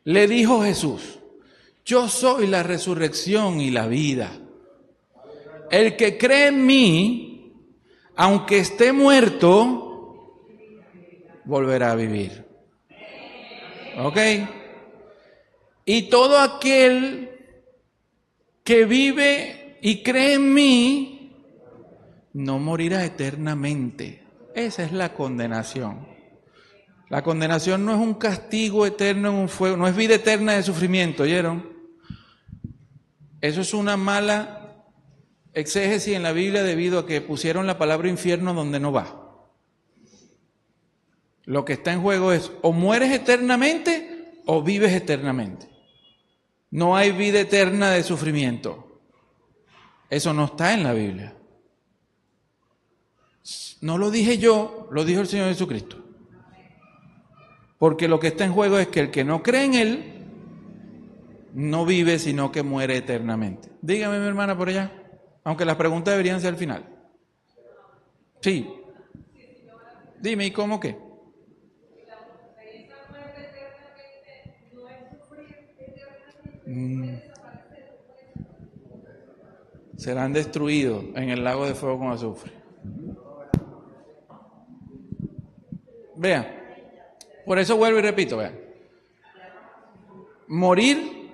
Le dijo Jesús, Yo soy la resurrección y la vida. El que cree en mí, aunque esté muerto, volverá a vivir. ¿Ok? Y todo aquel que vive y cree en mí, no morirá eternamente. Esa es la condenación. La condenación no es un castigo eterno en un fuego, no es vida eterna de sufrimiento, ¿oyeron? Eso es una mala exégesis en la Biblia debido a que pusieron la palabra infierno donde no va. Lo que está en juego es o mueres eternamente o vives eternamente. No hay vida eterna de sufrimiento. Eso no está en la Biblia. No lo dije yo, lo dijo el Señor Jesucristo. Porque lo que está en juego es que el que no cree en Él no vive, sino que muere eternamente. Dígame, mi hermana, por allá. Aunque las preguntas deberían ser al final. Sí. Dime, ¿y cómo qué? Serán destruidos en el lago de fuego con azufre. Vean, por eso vuelvo y repito, vean. Morir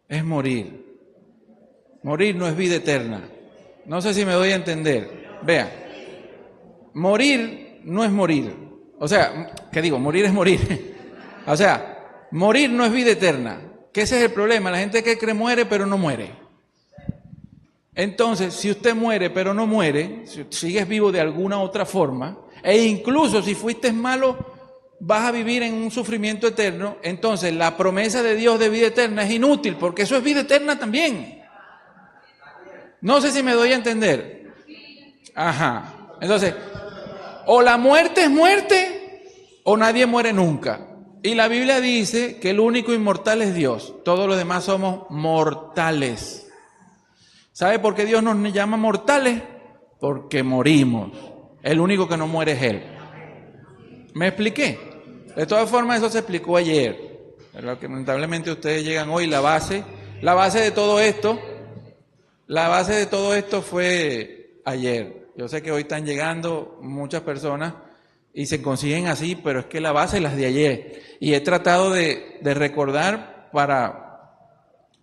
es morir. Morir no es vida eterna. No sé si me doy a entender. Vean, morir no es morir. O sea, ¿qué digo? Morir es morir. O sea, morir no es vida eterna. Que ese es el problema. La gente que cree muere pero no muere. Entonces, si usted muere pero no muere, si sigues vivo de alguna otra forma, e incluso si fuiste malo, vas a vivir en un sufrimiento eterno, entonces la promesa de Dios de vida eterna es inútil, porque eso es vida eterna también. No sé si me doy a entender. Ajá. Entonces, o la muerte es muerte, o nadie muere nunca. Y la Biblia dice que el único inmortal es Dios. Todos los demás somos mortales. ¿Sabe por qué Dios nos llama mortales? Porque morimos. El único que no muere es Él. ¿Me expliqué? De todas formas, eso se explicó ayer. Pero que lamentablemente ustedes llegan hoy, la base de todo esto fue ayer. Yo sé que hoy están llegando muchas personas y se consiguen así, pero es que la base es las de ayer. Y he tratado de recordar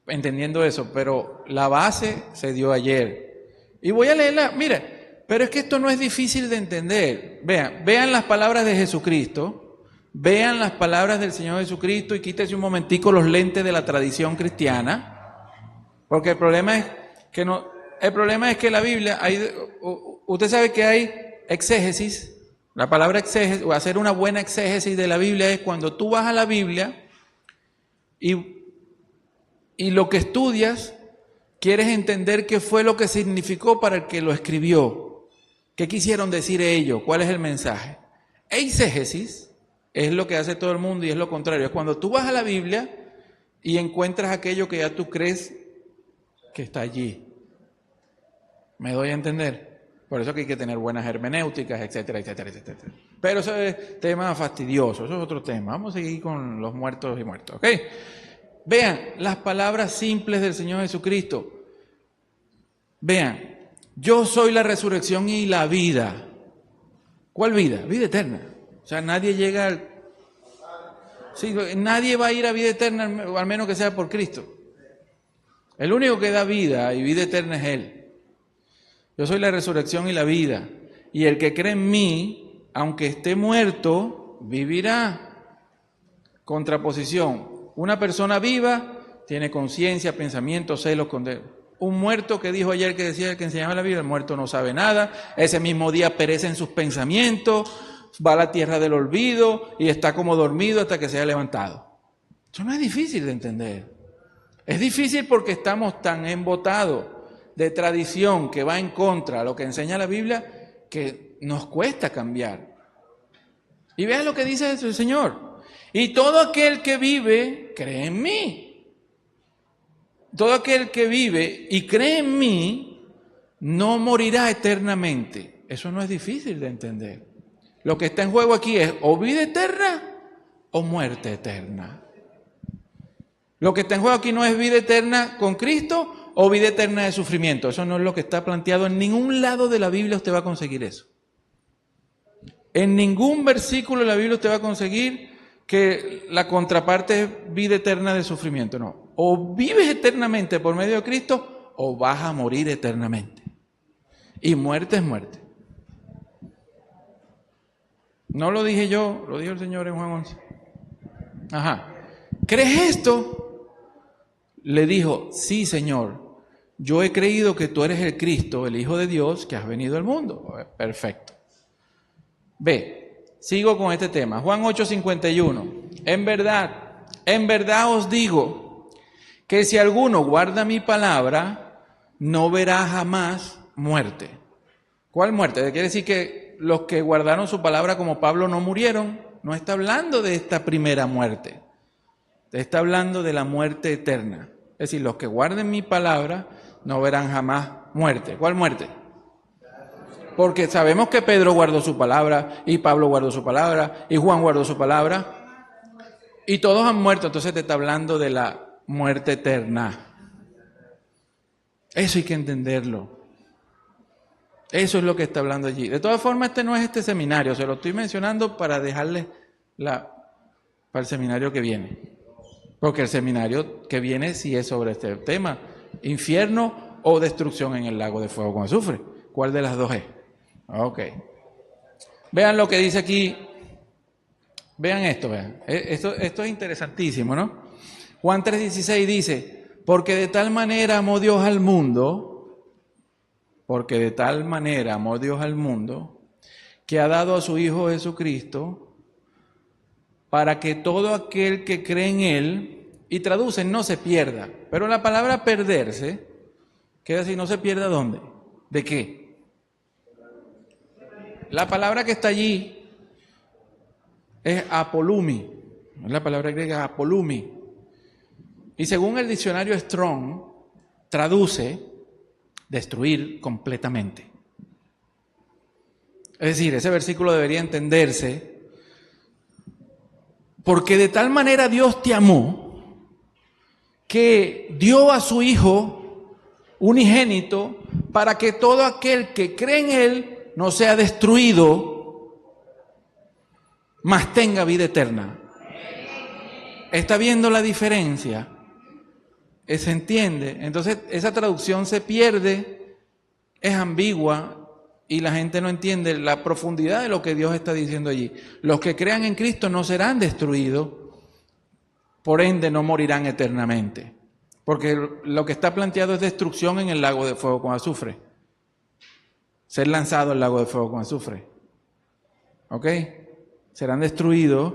entendiendo eso, pero la base se dio ayer. Y voy a leerla, mire, pero es que esto no es difícil de entender. Vean las palabras de Jesucristo, vean las palabras del Señor Jesucristo y quítese un momentico los lentes de la tradición cristiana, porque el problema es que la Biblia, usted sabe que hay exégesis. La palabra exégesis, o hacer una buena exégesis de la Biblia, es cuando tú vas a la Biblia y lo que estudias, quieres entender qué fue lo que significó para el que lo escribió. ¿Qué quisieron decir ellos? ¿Cuál es el mensaje? Eisegesis es lo que hace todo el mundo y es lo contrario. Es cuando tú vas a la Biblia y encuentras aquello que ya tú crees que está allí. ¿Me doy a entender? Por eso que hay que tener buenas hermenéuticas, etcétera, etcétera, etcétera. Pero eso es tema fastidioso, eso es otro tema. Vamos a seguir con los muertos y muertos, ¿ok? Vean las palabras simples del Señor Jesucristo. Vean, yo soy la resurrección y la vida. ¿Cuál vida? Vida eterna. O sea, nadie llega nadie va a ir a vida eterna, al menos que sea por Cristo. El único que da vida y vida eterna es Él. Yo soy la resurrección y la vida. Y el que cree en mí, aunque esté muerto, vivirá. Contraposición. Una persona viva tiene conciencia, pensamientos, celos, condenas. Un muerto que dijo ayer que decía que enseñaba la Biblia, el muerto no sabe nada, ese mismo día perece en sus pensamientos, va a la tierra del olvido y está como dormido hasta que sea levantado. Eso no es difícil de entender. Es difícil porque estamos tan embotados de tradición que va en contra de lo que enseña la Biblia que nos cuesta cambiar. Y vean lo que dice el Señor. Y todo aquel que vive, cree en mí. Todo aquel que vive y cree en mí, no morirá eternamente. Eso no es difícil de entender. Lo que está en juego aquí es o vida eterna o muerte eterna. Lo que está en juego aquí no es vida eterna con Cristo o vida eterna de sufrimiento. Eso no es lo que está planteado. En ningún lado de la Biblia usted va a conseguir eso. En ningún versículo de la Biblia usted va a conseguir que la contraparte es vida eterna de sufrimiento. No. O vives eternamente por medio de Cristo o vas a morir eternamente. Y muerte es muerte. No lo dije yo, lo dijo el Señor en Juan 11. Ajá. ¿Crees esto? Le dijo, sí, Señor. Yo he creído que tú eres el Cristo, el Hijo de Dios, que has venido al mundo. Perfecto. Ve, sigo con este tema. Juan 8:51. En verdad os digo que si alguno guarda mi palabra, no verá jamás muerte. ¿Cuál muerte? Quiere decir que los que guardaron su palabra como Pablo no murieron. No está hablando de esta primera muerte. Está hablando de la muerte eterna. Es decir, los que guarden mi palabra no verán jamás muerte. ¿Cuál muerte? Porque sabemos que Pedro guardó su palabra, y Pablo guardó su palabra, y Juan guardó su palabra, y todos han muerto. Entonces te está hablando de la muerte eterna. Eso hay que entenderlo. Eso es lo que está hablando allí. De todas formas, este no es este seminario. Se lo estoy mencionando para dejarle para el seminario que viene. Porque el seminario que viene sí es sobre este tema. Infierno o destrucción en el lago de fuego con azufre. ¿Cuál de las dos es? Ok. Vean lo que dice aquí. Vean esto, vean. Esto es interesantísimo, ¿no? Juan 3:16 dice, porque de tal manera amó Dios al mundo, que ha dado a su Hijo Jesucristo, para que todo aquel que cree en Él, y traducen, no se pierda. Pero la palabra perderse, queda así, no se pierda ¿dónde? ¿De qué? La palabra que está allí es apolumi, es la palabra griega apolumi. Y según el diccionario Strong, traduce destruir completamente. Es decir, ese versículo debería entenderse porque de tal manera Dios te amó que dio a su Hijo unigénito para que todo aquel que cree en Él no sea destruido, mas tenga vida eterna. ¿Está viendo la diferencia? ¿Se entiende? Entonces esa traducción se pierde, es ambigua y la gente no entiende la profundidad de lo que Dios está diciendo allí. Los que crean en Cristo no serán destruidos, por ende no morirán eternamente. Porque lo que está planteado es destrucción en el lago de fuego con azufre. Ser lanzado al lago de fuego con azufre. ¿Ok? Serán destruidos,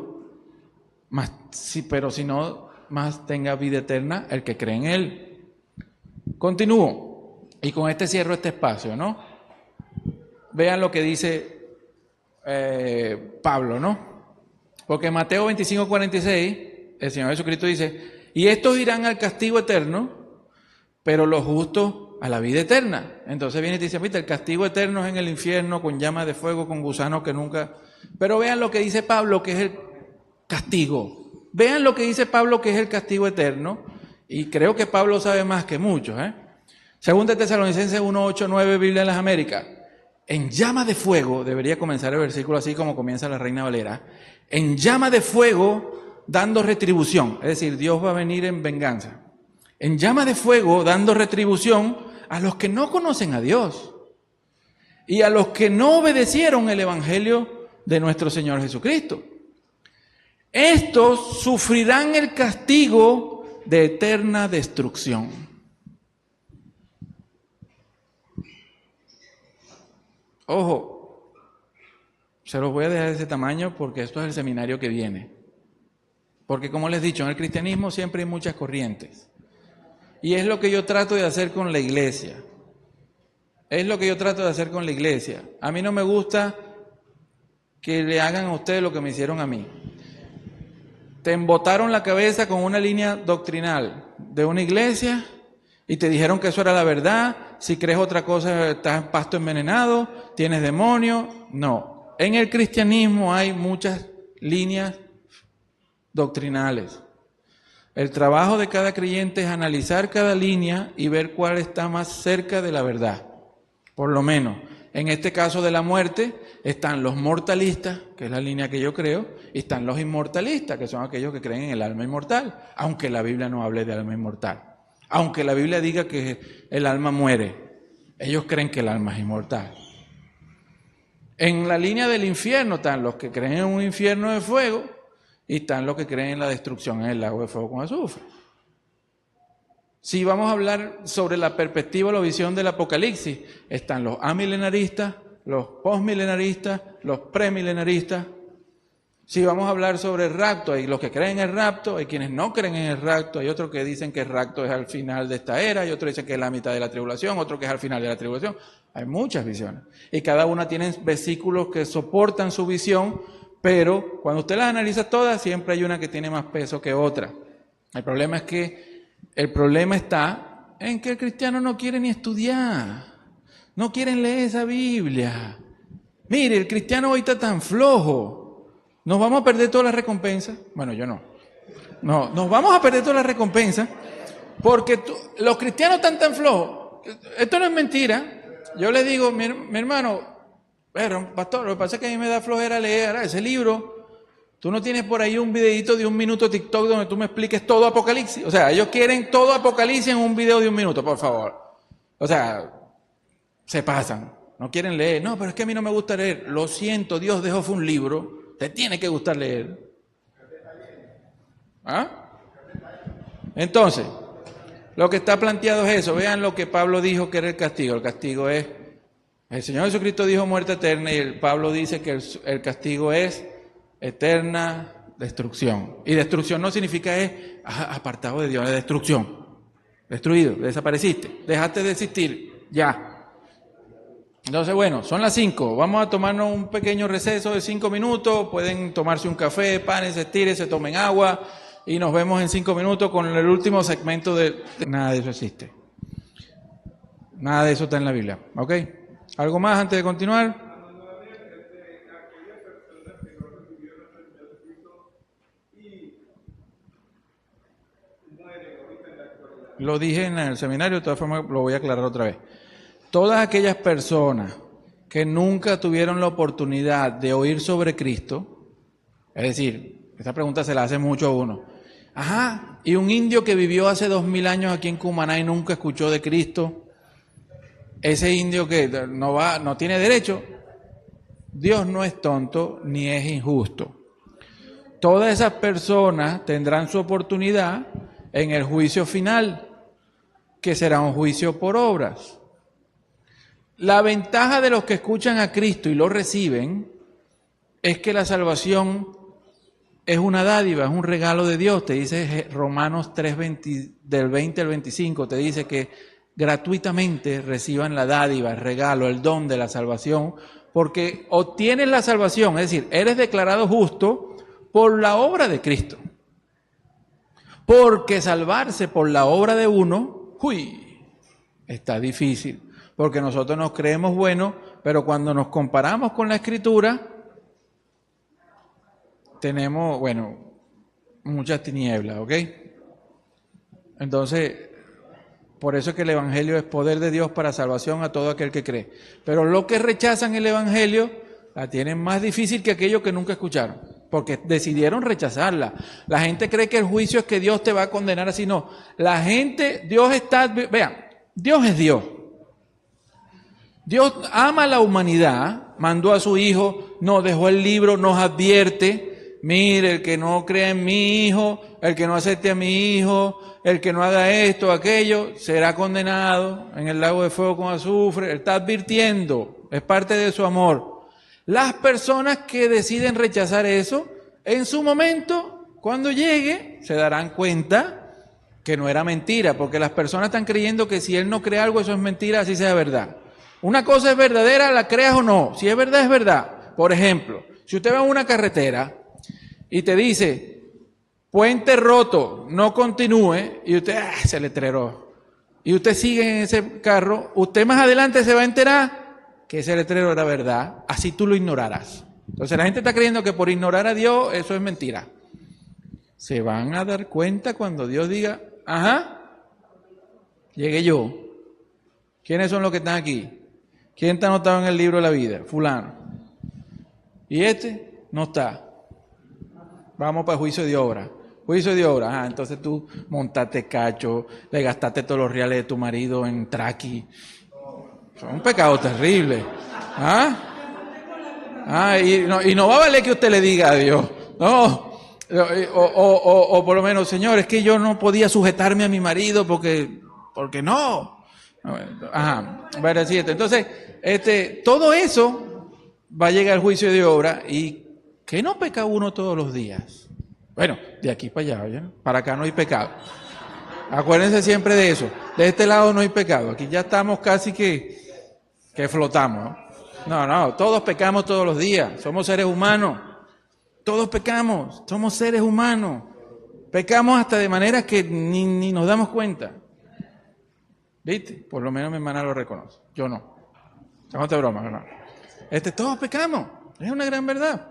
pero si no, más tenga vida eterna el que cree en Él. Continúo. Y con este cierro este espacio, ¿no? Vean lo que dice Pablo, ¿no? Porque en Mateo 25:46, el Señor Jesucristo dice, y estos irán al castigo eterno, pero los justos a la vida eterna. Entonces viene y dice, viste, el castigo eterno es en el infierno, con llamas de fuego, con gusanos que nunca... Pero vean lo que dice Pablo, que es el castigo. Vean lo que dice Pablo, que es el castigo eterno, y creo que Pablo sabe más que muchos, Segunda Tesalonicenses 1:8-9, Biblia de las Américas. En llama de fuego, debería comenzar el versículo así como comienza la Reina Valera, en llama de fuego dando retribución, es decir, Dios va a venir en venganza. En llama de fuego dando retribución a los que no conocen a Dios y a los que no obedecieron el Evangelio de nuestro Señor Jesucristo. Estos sufrirán el castigo de eterna destrucción. Ojo, se los voy a dejar de ese tamaño porque esto es el seminario que viene. Porque como les he dicho, en el cristianismo siempre hay muchas corrientes. Y es lo que yo trato de hacer con la iglesia. A mí no me gusta que le hagan a ustedes lo que me hicieron a mí. Te embotaron la cabeza con una línea doctrinal de una iglesia y te dijeron que eso era la verdad. Si crees otra cosa, estás en pasto envenenado, tienes demonio. No. En el cristianismo hay muchas líneas doctrinales. El trabajo de cada creyente es analizar cada línea y ver cuál está más cerca de la verdad. Por lo menos, en este caso de la muerte, están los mortalistas, que es la línea que yo creo, y están los inmortalistas, que son aquellos que creen en el alma inmortal, aunque la Biblia no hable de alma inmortal. Aunque la Biblia diga que el alma muere, ellos creen que el alma es inmortal. En la línea del infierno están los que creen en un infierno de fuego y están los que creen en la destrucción en el lago de fuego con azufre. Si vamos a hablar sobre la perspectiva o la visión del Apocalipsis, están los amilenaristas, los postmilenaristas, los premilenaristas. Si vamos a hablar sobre el rapto, hay los que creen en el rapto, hay quienes no creen en el rapto, hay otros que dicen que el rapto es al final de esta era, hay otros que dicen que es la mitad de la tribulación, otros que es al final de la tribulación. Hay muchas visiones. Y cada una tiene versículos que soportan su visión, pero cuando usted las analiza todas, siempre hay una que tiene más peso que otra. El problema está en que el cristiano no quiere ni estudiar, no quieren leer esa Biblia. Mire, el cristiano hoy está tan flojo. ¿Nos vamos a perder todas las recompensas? Bueno, yo no. No, nos vamos a perder todas las recompensas porque los cristianos están tan flojos. Esto no es mentira. Yo le digo, mi hermano, pastor, lo que pasa es que a mí me da flojera leer ese libro. Tú no tienes por ahí un videito de 1 minuto TikTok donde tú me expliques todo Apocalipsis. O sea, ellos quieren todo Apocalipsis en un video de 1 minuto, por favor. O sea, se pasan. No quieren leer. No, pero es que a mí no me gusta leer. Lo siento, Dios dejó fue un libro. Te tiene que gustar leer. ¿Ah? Entonces, lo que está planteado es eso. Vean lo que Pablo dijo que era el castigo. El castigo es, el Señor Jesucristo dijo muerte eterna y Pablo dice que el castigo es eterna destrucción. Y destrucción no significa es apartado de Dios, es destrucción. Destruido, desapareciste, dejaste de existir, ya. Entonces, bueno, son las 5. Vamos a tomarnos un pequeño receso de 5 minutos. Pueden tomarse un café, párense, estírense, tomen agua y nos vemos en 5 minutos con el último segmento de... Nada de eso existe. Nada de eso está en la Biblia. ¿Ok? ¿Algo más antes de continuar? Lo dije en el seminario, de todas formas lo voy a aclarar otra vez. Todas aquellas personas que nunca tuvieron la oportunidad de oír sobre Cristo, es decir, esta pregunta se la hace mucho a uno. Ajá, y un indio que vivió hace 2000 años aquí en Cumaná y nunca escuchó de Cristo, ese indio que no tiene derecho. Dios no es tonto ni es injusto. Todas esas personas tendrán su oportunidad en el juicio final, que será un juicio por obras. La ventaja de los que escuchan a Cristo y lo reciben es que la salvación es una dádiva, es un regalo de Dios. Te dice Romanos 3, del 20 al 25, te dice que gratuitamente reciban la dádiva, el regalo, el don de la salvación, porque obtienes la salvación, es decir, eres declarado justo por la obra de Cristo. Porque salvarse por la obra de uno, está difícil. Porque nosotros nos creemos buenos, pero cuando nos comparamos con la Escritura, tenemos, muchas tinieblas, ¿ok? Entonces, por eso es que el Evangelio es poder de Dios para salvación a todo aquel que cree. Pero los que rechazan el Evangelio, la tienen más difícil que aquellos que nunca escucharon, porque decidieron rechazarla. La gente cree que el juicio es que Dios te va a condenar así, no. La gente, Dios es Dios. Dios ama a la humanidad, mandó a su Hijo, nos dejó el libro, nos advierte, mire, el que no crea en mi Hijo, el que no acepte a mi Hijo, el que no haga esto, aquello, será condenado en el lago de fuego con azufre. Él está advirtiendo, es parte de su amor. Las personas que deciden rechazar eso, en su momento, cuando llegue, se darán cuenta que no era mentira, porque las personas están creyendo que si Él no cree algo, eso es mentira, así sea verdad. Una cosa es verdadera, la creas o no. Si es verdad, es verdad. Por ejemplo, si usted va a una carretera y te dice, puente roto, no continúe, y usted, ese letrero, y usted sigue en ese carro, usted más adelante se va a enterar que ese letrero era verdad, así tú lo ignorarás. Entonces la gente está creyendo que por ignorar a Dios, eso es mentira. se van a dar cuenta cuando Dios diga, ajá, llegué yo. ¿Quiénes son los que están aquí? ¿Quién está anotado en el libro de la vida? Fulano. Y este no está. Vamos para el juicio de obra. Juicio de obra. Ah, entonces tú montaste cacho, le gastaste todos los reales de tu marido en traqui. Es un pecado terrible. Y no va a valer que usted le diga a Dios. No. O por lo menos, Señor, es que yo no podía sujetarme a mi marido porque no. Ajá. Entonces, todo eso va a llegar al juicio de obra. ¿Y qué no peca uno todos los días? Bueno, de aquí para allá, ¿ya? Para acá no hay pecado. Acuérdense siempre de eso. De este lado no hay pecado. Aquí ya estamos casi que flotamos. No, todos pecamos todos los días. Somos seres humanos. Todos pecamos. Somos seres humanos. Pecamos hasta de manera que ni nos damos cuenta. ¿Viste? Por lo menos mi hermana lo reconoce. Yo no. No te broma, hermano. Todos pecamos. Es una gran verdad.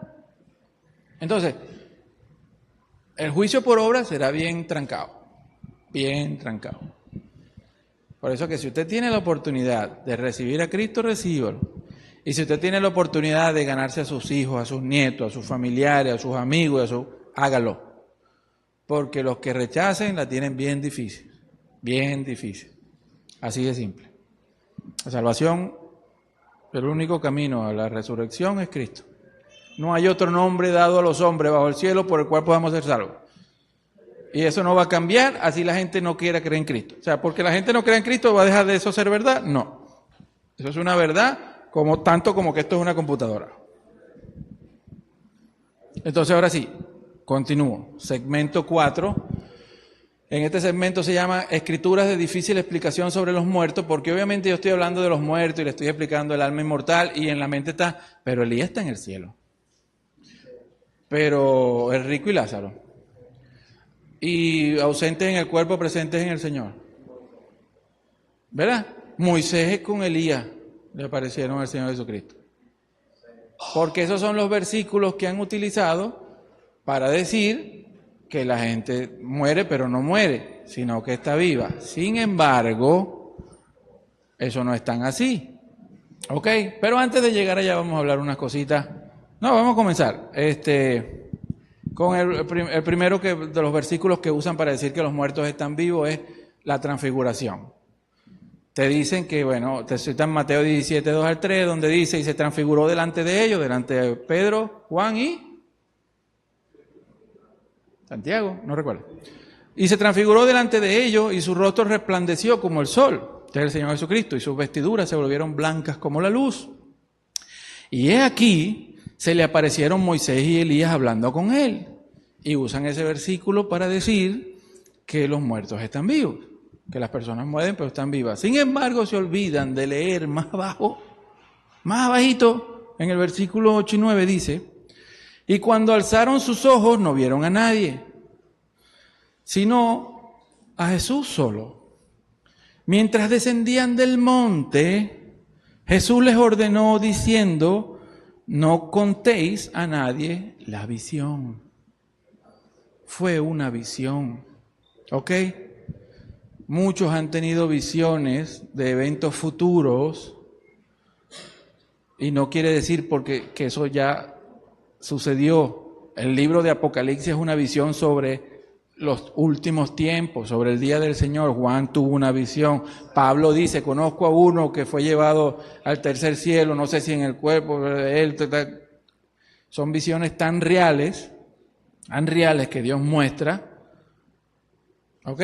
Entonces, el juicio por obra será bien trancado. Bien trancado. Por eso que si usted tiene la oportunidad de recibir a Cristo, recíbalo. Y si usted tiene la oportunidad de ganarse a sus hijos, a sus nietos, a sus familiares, a sus amigos, hágalo. Porque los que rechacen la tienen bien difícil. Bien difícil. Así de simple. La salvación, el único camino a la resurrección es Cristo. No hay otro nombre dado a los hombres bajo el cielo por el cual podamos ser salvos. Y eso no va a cambiar así la gente no quiera creer en Cristo. O sea, porque la gente no cree en Cristo, ¿va a dejar de eso ser verdad? No. Eso es una verdad tanto como que esto es una computadora. Entonces, ahora sí, continúo. Segmento 4. En este segmento se llama Escrituras de difícil explicación sobre los muertos, porque obviamente yo estoy hablando de los muertos y le estoy explicando el alma inmortal y en la mente está, pero Elías está en el cielo. Pero el rico y Lázaro. Y ausentes en el cuerpo, presentes en el Señor. ¿Verdad? Moisés con Elías le aparecieron al Señor Jesucristo. Porque esos son los versículos que han utilizado para decir que la gente muere, pero no muere, sino que está viva. Sin embargo, eso no es tan así. ¿Ok? Pero antes de llegar allá vamos a hablar unas cositas. No, vamos a comenzar. Con el primero de los versículos que usan para decir que los muertos están vivos es la transfiguración. Te dicen que, bueno, te citan Mateo 17, 2 al 3, donde dice, y se transfiguró delante de ellos, delante de Pedro, Juan y Santiago, no recuerdo. Y se transfiguró delante de ellos y su rostro resplandeció como el sol, que es el Señor Jesucristo, y sus vestiduras se volvieron blancas como la luz. Y he aquí, se le aparecieron Moisés y Elías hablando con él. Y usan ese versículo para decir que los muertos están vivos, que las personas mueren pero están vivas. Sin embargo, se olvidan de leer más abajo, más abajito, en el versículo 8 y 9 dice, y cuando alzaron sus ojos no vieron a nadie, sino a Jesús solo. Mientras descendían del monte, Jesús les ordenó diciendo, no contéis a nadie la visión. Fue una visión, ¿ok? Muchos han tenido visiones de eventos futuros y no quiere decir que eso ya sucedió. El libro de Apocalipsis es una visión sobre los últimos tiempos, sobre el día del Señor. Juan tuvo una visión. Pablo dice, conozco a uno que fue llevado al tercer cielo, no sé si en el cuerpo de él. Son visiones tan reales que Dios muestra. ¿Ok?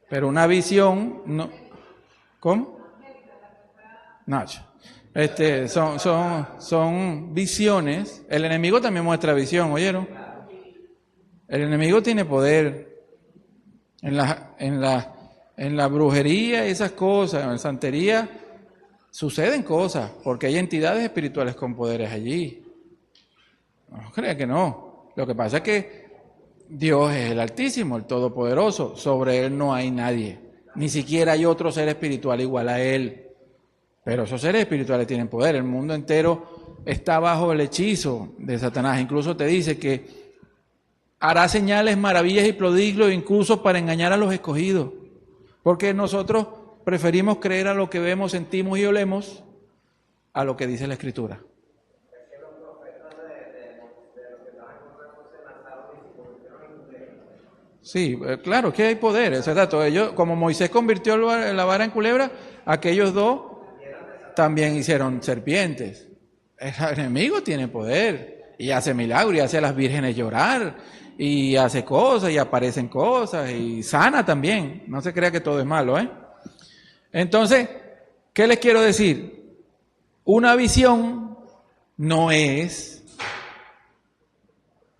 Pero una visión, no. ¿Cómo? No. Son visiones. El enemigo también muestra visión, ¿oyeron? El enemigo tiene poder en la brujería y esas cosas, en la santería suceden cosas, porque hay entidades espirituales con poderes allí. No crea que no. Lo que pasa es que Dios es el Altísimo, el Todopoderoso. Sobre Él no hay nadie. Ni siquiera hay otro ser espiritual igual a Él. Pero esos seres espirituales tienen poder. El mundo entero está bajo el hechizo de Satanás. Incluso te dice que hará señales, maravillas y prodigios incluso para engañar a los escogidos. Porque nosotros preferimos creer a lo que vemos, sentimos y olemos a lo que dice la Escritura. Sí, claro que hay poder, exacto. Ellos, como Moisés convirtió la vara en culebra, aquellos dos también hicieron serpientes. El enemigo tiene poder y hace milagros y hace a las vírgenes llorar y hace cosas y aparecen cosas y sana también. No se crea que todo es malo, ¿eh? Entonces, ¿qué les quiero decir? Una visión no es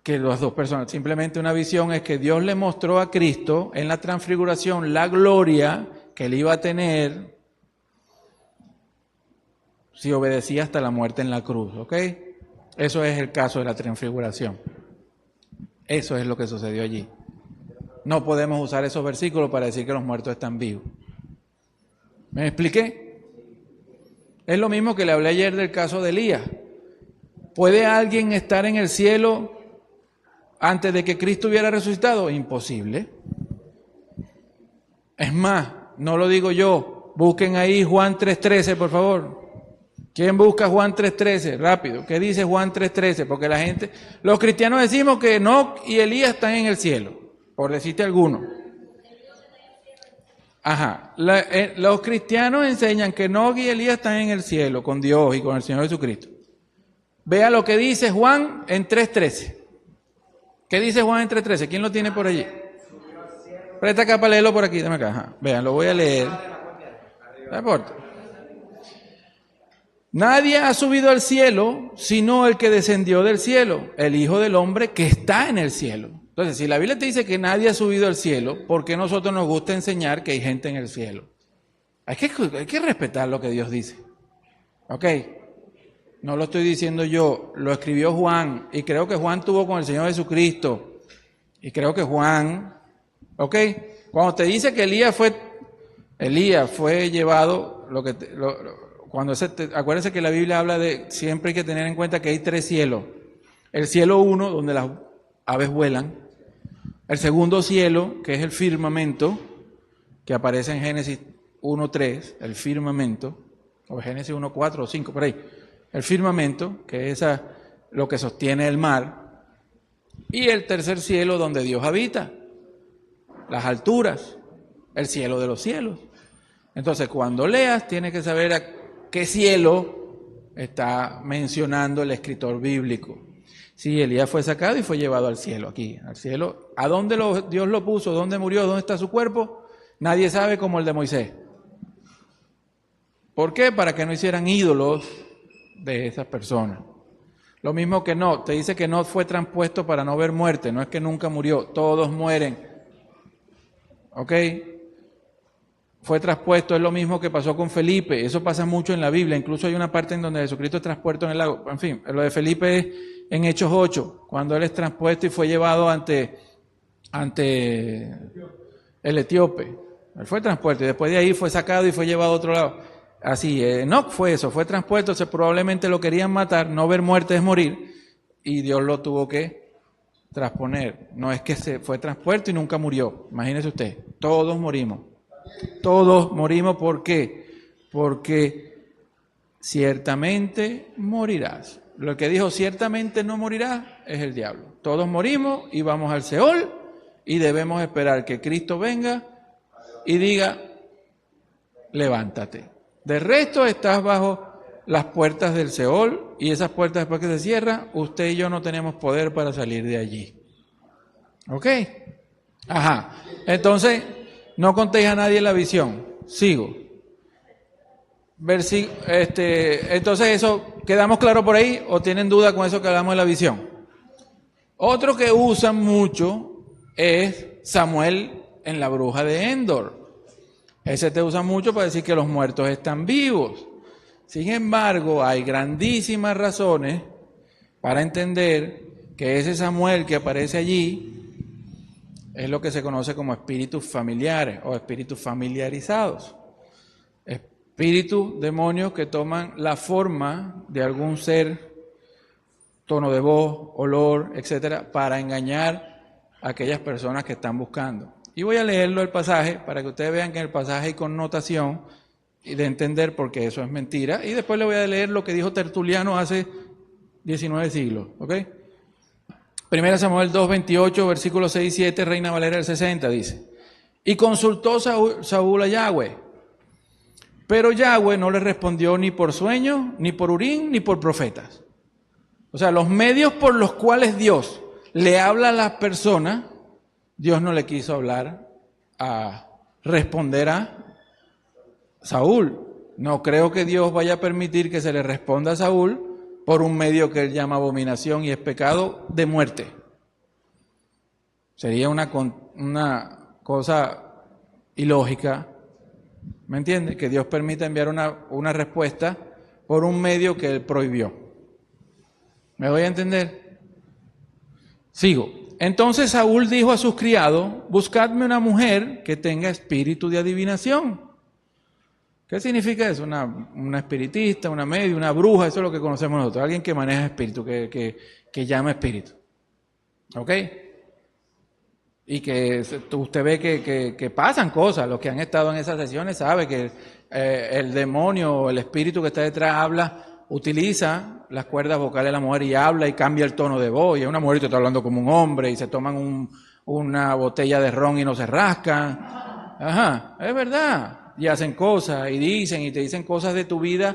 que las dos personas, simplemente una visión es que Dios le mostró a Cristo en la transfiguración la gloria que él iba a tener si obedecía hasta la muerte en la cruz, ¿ok? Eso es el caso de la transfiguración. Eso es lo que sucedió allí. No podemos usar esos versículos para decir que los muertos están vivos. ¿Me expliqué? Es lo mismo que le hablé ayer del caso de Elías. ¿Puede alguien estar en el cielo antes de que Cristo hubiera resucitado? Imposible. Es más, no lo digo yo. Busquen ahí Juan 3:13, por favor. ¿Quién busca Juan 3:13? Rápido. ¿Qué dice Juan 3:13? Porque la gente, los cristianos decimos que Enoc y Elías están en el cielo, por decirte alguno. Ajá. Los cristianos enseñan que Enoc y Elías están en el cielo con Dios y con el Señor Jesucristo. Vea lo que dice Juan en 3:13. ¿Qué dice Juan en 3:13? ¿Quién lo tiene por allí? Presta acá para leerlo por aquí. Dame acá. Ajá. Vean, lo voy a leer. No importa. Nadie ha subido al cielo sino el que descendió del cielo, el Hijo del Hombre que está en el cielo. Entonces, si la Biblia te dice que nadie ha subido al cielo, ¿por qué a nosotros nos gusta enseñar que hay gente en el cielo? Hay que respetar lo que Dios dice. ¿Ok? No lo estoy diciendo yo, lo escribió Juan, y creo que Juan tuvo con el Señor Jesucristo. Y creo que Juan, ¿ok? Cuando te dice que Elías fue llevado, acuérdense que la Biblia habla de, siempre hay que tener en cuenta que hay 3 cielos. El cielo 1, donde las aves vuelan. El segundo cielo, que es el firmamento, que aparece en Génesis 1:3, el firmamento, o Génesis 1:4 o 5, por ahí. El firmamento, que es lo que sostiene el mar. Y el tercer cielo, donde Dios habita. Las alturas, el cielo de los cielos. Entonces, cuando leas, tienes que saber a qué cielo está mencionando el escritor bíblico. Sí, Elías fue sacado y fue llevado al cielo, aquí, al cielo. ¿A dónde Dios lo puso? ¿Dónde murió? ¿Dónde está su cuerpo? Nadie sabe, como el de Moisés. ¿Por qué? Para que no hicieran ídolos de esas personas. Lo mismo que Enoc, te dice que Enoc fue transpuesto para no ver muerte, no es que nunca murió, todos mueren. ¿Ok? Fue traspuesto, es lo mismo que pasó con Felipe, eso pasa mucho en la Biblia, incluso hay una parte en donde Jesucristo es traspuesto en el lago. En fin, lo de Felipe es en Hechos 8, cuando él es traspuesto y fue llevado ante el etíope. Él fue traspuesto y después de ahí fue sacado y fue llevado a otro lado. Así, no fue eso, fue traspuesto, probablemente lo querían matar, no ver muerte es morir, y Dios lo tuvo que trasponer. No es que se fue traspuesto y nunca murió, imagínese usted, todos morimos. Todos morimos, ¿por qué? Porque ciertamente morirás. Lo que dijo ciertamente no morirás es el diablo. Todos morimos y vamos al Seol y debemos esperar que Cristo venga y diga, levántate. De resto estás bajo las puertas del Seol y esas puertas después que se cierran, usted y yo no tenemos poder para salir de allí. ¿Ok? Ajá. Entonces, no contéis a nadie la visión. Sigo. Entonces, ¿eso quedamos claros por ahí o tienen duda con eso que hablamos de la visión? Otro que usan mucho es Samuel en la bruja de Endor. Ese te usa mucho para decir que los muertos están vivos. Sin embargo, hay grandísimas razones para entender que ese Samuel que aparece allí es lo que se conoce como espíritus familiares o espíritus familiarizados. Espíritus, demonios que toman la forma de algún ser, tono de voz, olor, etcétera, para engañar a aquellas personas que están buscando. Y voy a leerlo el pasaje para que ustedes vean que en el pasaje hay connotación y de entender por qué eso es mentira. Y después le voy a leer lo que dijo Tertuliano hace 19 siglos. ¿Ok? 1 Samuel 2, 28, versículos 6 y 7, Reina Valera del 60, dice: y consultó Saúl a Yahweh, pero Yahweh no le respondió ni por sueño, ni por Urim, ni por profetas. O sea, los medios por los cuales Dios le habla a las personas, Dios no le quiso hablar a responder a Saúl. No creo que Dios vaya a permitir que se le responda a Saúl por un medio que él llama abominación y es pecado de muerte. Sería una cosa ilógica, ¿me entiende? Que Dios permita enviar una respuesta por un medio que él prohibió. ¿Me voy a entender? Sigo. Entonces Saúl dijo a sus criados: buscadme una mujer que tenga espíritu de adivinación. ¿Qué significa eso? Una espiritista, una media, una bruja, eso es lo que conocemos nosotros. Alguien que maneja espíritu, que llama espíritu. ¿Ok? Y que usted ve que pasan cosas. Los que han estado en esas sesiones saben que el demonio o el espíritu que está detrás utiliza las cuerdas vocales de la mujer y habla y cambia el tono de voz. Y una mujer que está hablando como un hombre y se toman una botella de ron y no se rascan. Ajá, es verdad. Y hacen cosas y te dicen cosas de tu vida.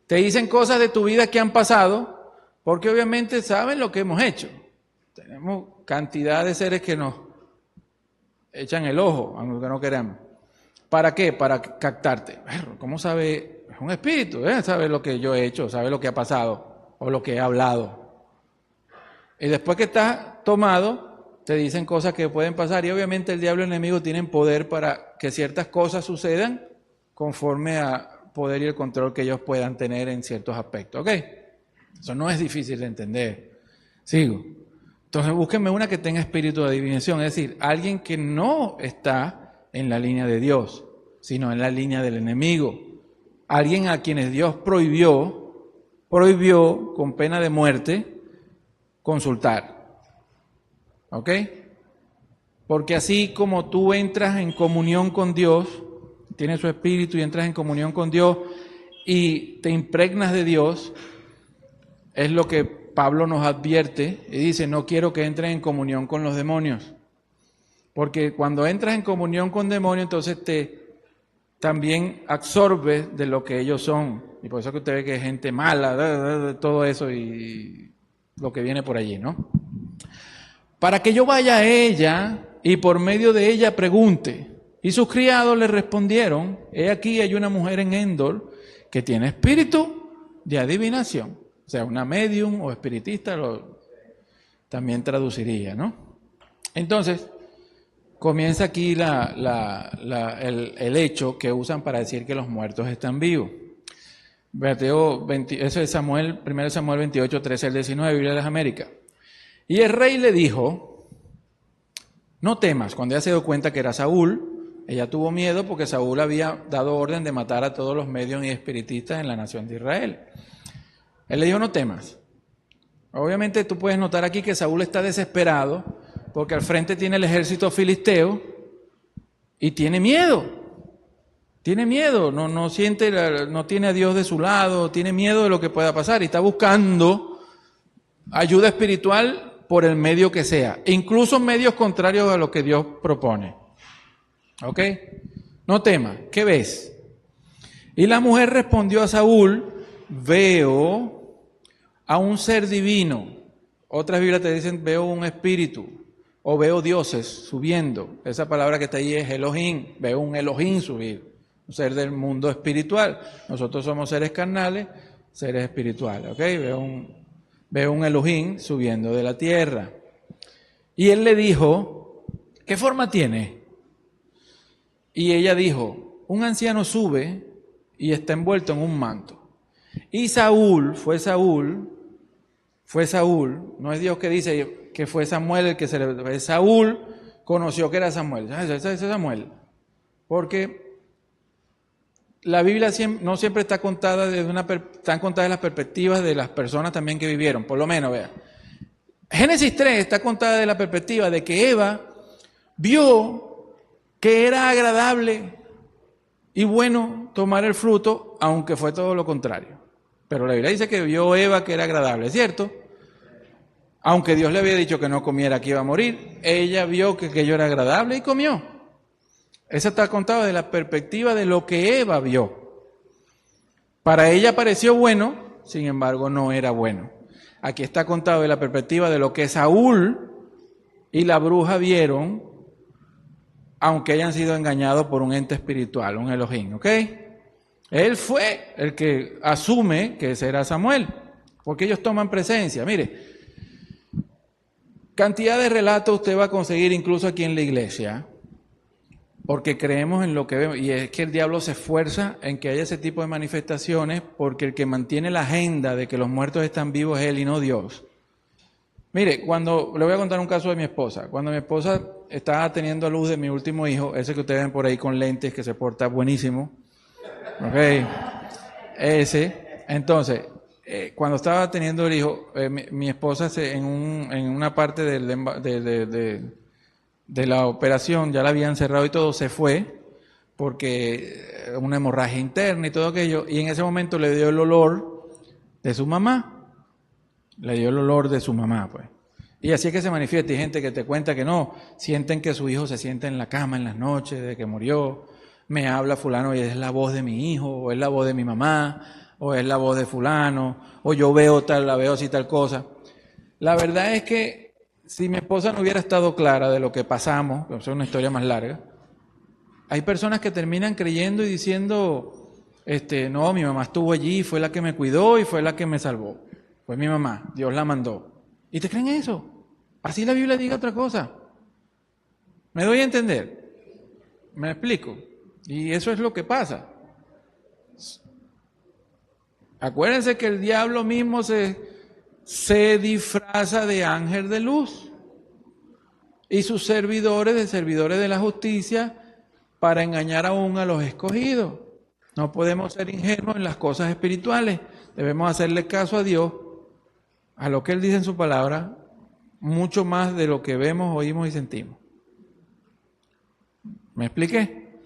Te dicen cosas de tu vida que han pasado porque obviamente saben lo que hemos hecho. Tenemos cantidad de seres que nos echan el ojo, aunque no queramos. ¿Para qué? Para captarte. ¿Cómo sabe? Es un espíritu, sabe lo que yo he hecho, sabe lo que ha pasado o lo que he hablado. Y después que estás tomado, te dicen cosas que pueden pasar y obviamente el diablo y el enemigo tienen poder para que ciertas cosas sucedan conforme a poder y el control que ellos puedan tener en ciertos aspectos. ¿Ok? Eso no es difícil de entender. Sigo. Entonces búsquenme una que tenga espíritu de adivinación, es decir, alguien que no está en la línea de Dios, sino en la línea del enemigo. Alguien a quienes Dios prohibió con pena de muerte consultar. ¿Ok? Porque así como tú entras en comunión con Dios, tienes su espíritu y entras en comunión con Dios y te impregnas de Dios, es lo que Pablo nos advierte y dice: no quiero que entren en comunión con los demonios. Porque cuando entras en comunión con demonios, entonces también absorbes de lo que ellos son. Y por eso que usted ve que hay gente mala, todo eso y lo que viene por allí, ¿no? Para que yo vaya a ella y por medio de ella pregunte. Y sus criados le respondieron: he aquí hay una mujer en Endor que tiene espíritu de adivinación. O sea, una medium o espiritista también traduciría, ¿no? Entonces, comienza aquí el hecho que usan para decir que los muertos están vivos. Eso es 1 Samuel 28, 13 al 19, Biblia de las Américas. Y el rey le dijo: no temas. Cuando ella se dio cuenta que era Saúl, ella tuvo miedo porque Saúl había dado orden de matar a todos los medios y espiritistas en la nación de Israel. Él le dijo: no temas. Obviamente tú puedes notar aquí que Saúl está desesperado porque al frente tiene el ejército filisteo y tiene miedo. Tiene miedo, no tiene a Dios de su lado, tiene miedo de lo que pueda pasar y está buscando ayuda espiritual por el medio que sea, incluso medios contrarios a lo que Dios propone. ¿Ok? No temas. ¿Qué ves? Y la mujer respondió a Saúl: veo a un ser divino. Otras Biblias te dicen: veo un espíritu, o veo dioses subiendo. Esa palabra que está ahí es Elohim. Veo un Elohim subir, un ser del mundo espiritual. Nosotros somos seres carnales, seres espirituales. ¿Ok? Veo un Elohim subiendo de la tierra. Y él le dijo: ¿qué forma tiene? Y ella dijo: un anciano sube y está envuelto en un manto. Y fue Saúl, no es Dios que dice que fue Samuel el que Saúl conoció que era Samuel. Ese es Samuel. Porque la Biblia no siempre está contada están contadas las perspectivas de las personas también que vivieron. Por lo menos, vea. Génesis 3 está contada de la perspectiva de que Eva vio que era agradable y bueno tomar el fruto, aunque fue todo lo contrario. Pero la Biblia dice que vio Eva que era agradable, ¿cierto? Aunque Dios le había dicho que no comiera, que iba a morir, ella vio que aquello era agradable y comió. Eso está contado de la perspectiva de lo que Eva vio. Para ella pareció bueno, sin embargo no era bueno. Aquí está contado de la perspectiva de lo que Saúl y la bruja vieron, aunque hayan sido engañados por un ente espiritual, un Elohim, ¿ok? Él fue el que asume que ese era Samuel, porque ellos toman presencia. Mire, cantidad de relatos usted va a conseguir incluso aquí en la iglesia, porque creemos en lo que vemos, y es que el diablo se esfuerza en que haya ese tipo de manifestaciones, porque el que mantiene la agenda de que los muertos están vivos es él y no Dios. Mire, le voy a contar un caso de mi esposa. Cuando mi esposa estaba teniendo a luz de mi último hijo, ese que ustedes ven por ahí con lentes, que se porta buenísimo, ok, ese, entonces, cuando estaba teniendo el hijo, mi esposa en una parte de la operación, ya la habían cerrado y todo, se fue, porque una hemorragia interna y todo aquello, y en ese momento le dio el olor de su mamá. Le dio el olor de su mamá, pues. Y así es que se manifiesta. Hay gente que te cuenta que no, sienten que su hijo se sienta en la cama en las noches de que murió. Me habla fulano y es la voz de mi hijo, o es la voz de mi mamá, o es la voz de fulano, o yo veo tal, la veo así tal cosa. La verdad es que si mi esposa no hubiera estado clara de lo que pasamos, que es una historia más larga, hay personas que terminan creyendo y diciendo, no, mi mamá estuvo allí, fue la que me cuidó y fue la que me salvó. Fue mi mamá, Dios la mandó. ¿Y te creen eso? Así la Biblia diga otra cosa. ¿Me doy a entender? ¿Me explico? Y eso es lo que pasa. Acuérdense que el diablo mismo se disfraza de ángel de luz. Y sus servidores de la justicia para engañar aún a los escogidos. No podemos ser ingenuos en las cosas espirituales. Debemos hacerle caso a Dios, a lo que Él dice en su palabra, mucho más de lo que vemos, oímos y sentimos. ¿Me expliqué?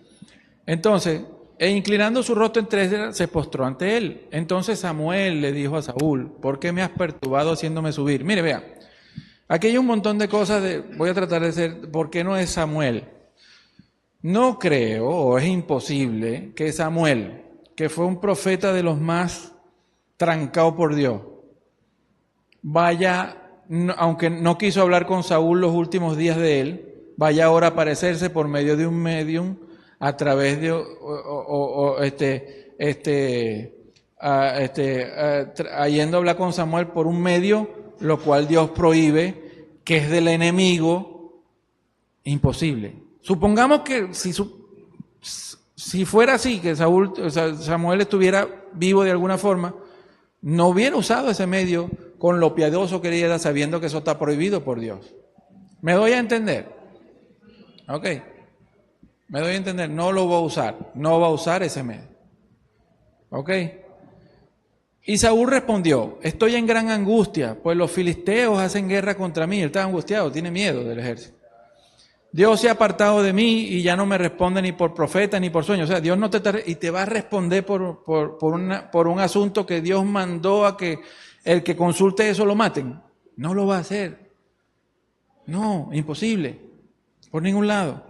Entonces, inclinando su rostro en tierra, se postró ante él. Entonces Samuel le dijo a Saúl, ¿por qué me has perturbado haciéndome subir? Mire, vea, aquí hay un montón de cosas, voy a tratar de ser, ¿por qué no es Samuel? No creo, o es imposible, que Samuel, que fue un profeta de los más trancados por Dios, vaya, aunque no quiso hablar con Saúl los últimos días de él, vaya ahora a aparecerse por medio de un medium a través de yendo a hablar con Samuel por un medio, lo cual Dios prohíbe, que es del enemigo. Imposible. Supongamos que si fuera así, que Samuel estuviera vivo de alguna forma, no hubiera usado ese medio con lo piadoso que era, sabiendo que eso está prohibido por Dios. ¿Me doy a entender? Ok. Me doy a entender, no lo va a usar, no va a usar ese medio. Ok. Y Saúl respondió, estoy en gran angustia, pues los filisteos hacen guerra contra mí. Él está angustiado, tiene miedo del ejército. Dios se ha apartado de mí y ya no me responde ni por profeta ni por sueño. O sea, Dios no te va a responder por un asunto que Dios mandó a que el que consulte eso lo maten. No lo va a hacer. No, imposible. Por ningún lado.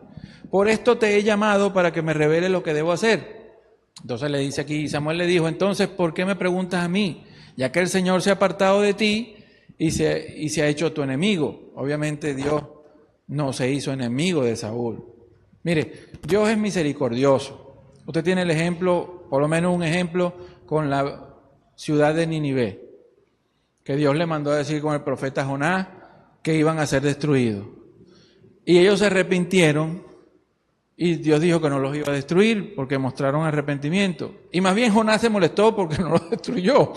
Por esto te he llamado para que me revele lo que debo hacer. Entonces le dice aquí, Samuel le dijo, entonces, ¿por qué me preguntas a mí? Ya que el Señor se ha apartado de ti y se ha hecho tu enemigo. Obviamente Dios no se hizo enemigo de Saúl. Mire, Dios es misericordioso. Usted tiene el ejemplo, por lo menos un ejemplo, con la ciudad de Nínive, que Dios le mandó a decir con el profeta Jonás que iban a ser destruidos. Y ellos se arrepintieron y Dios dijo que no los iba a destruir porque mostraron arrepentimiento. Y más bien Jonás se molestó porque no los destruyó.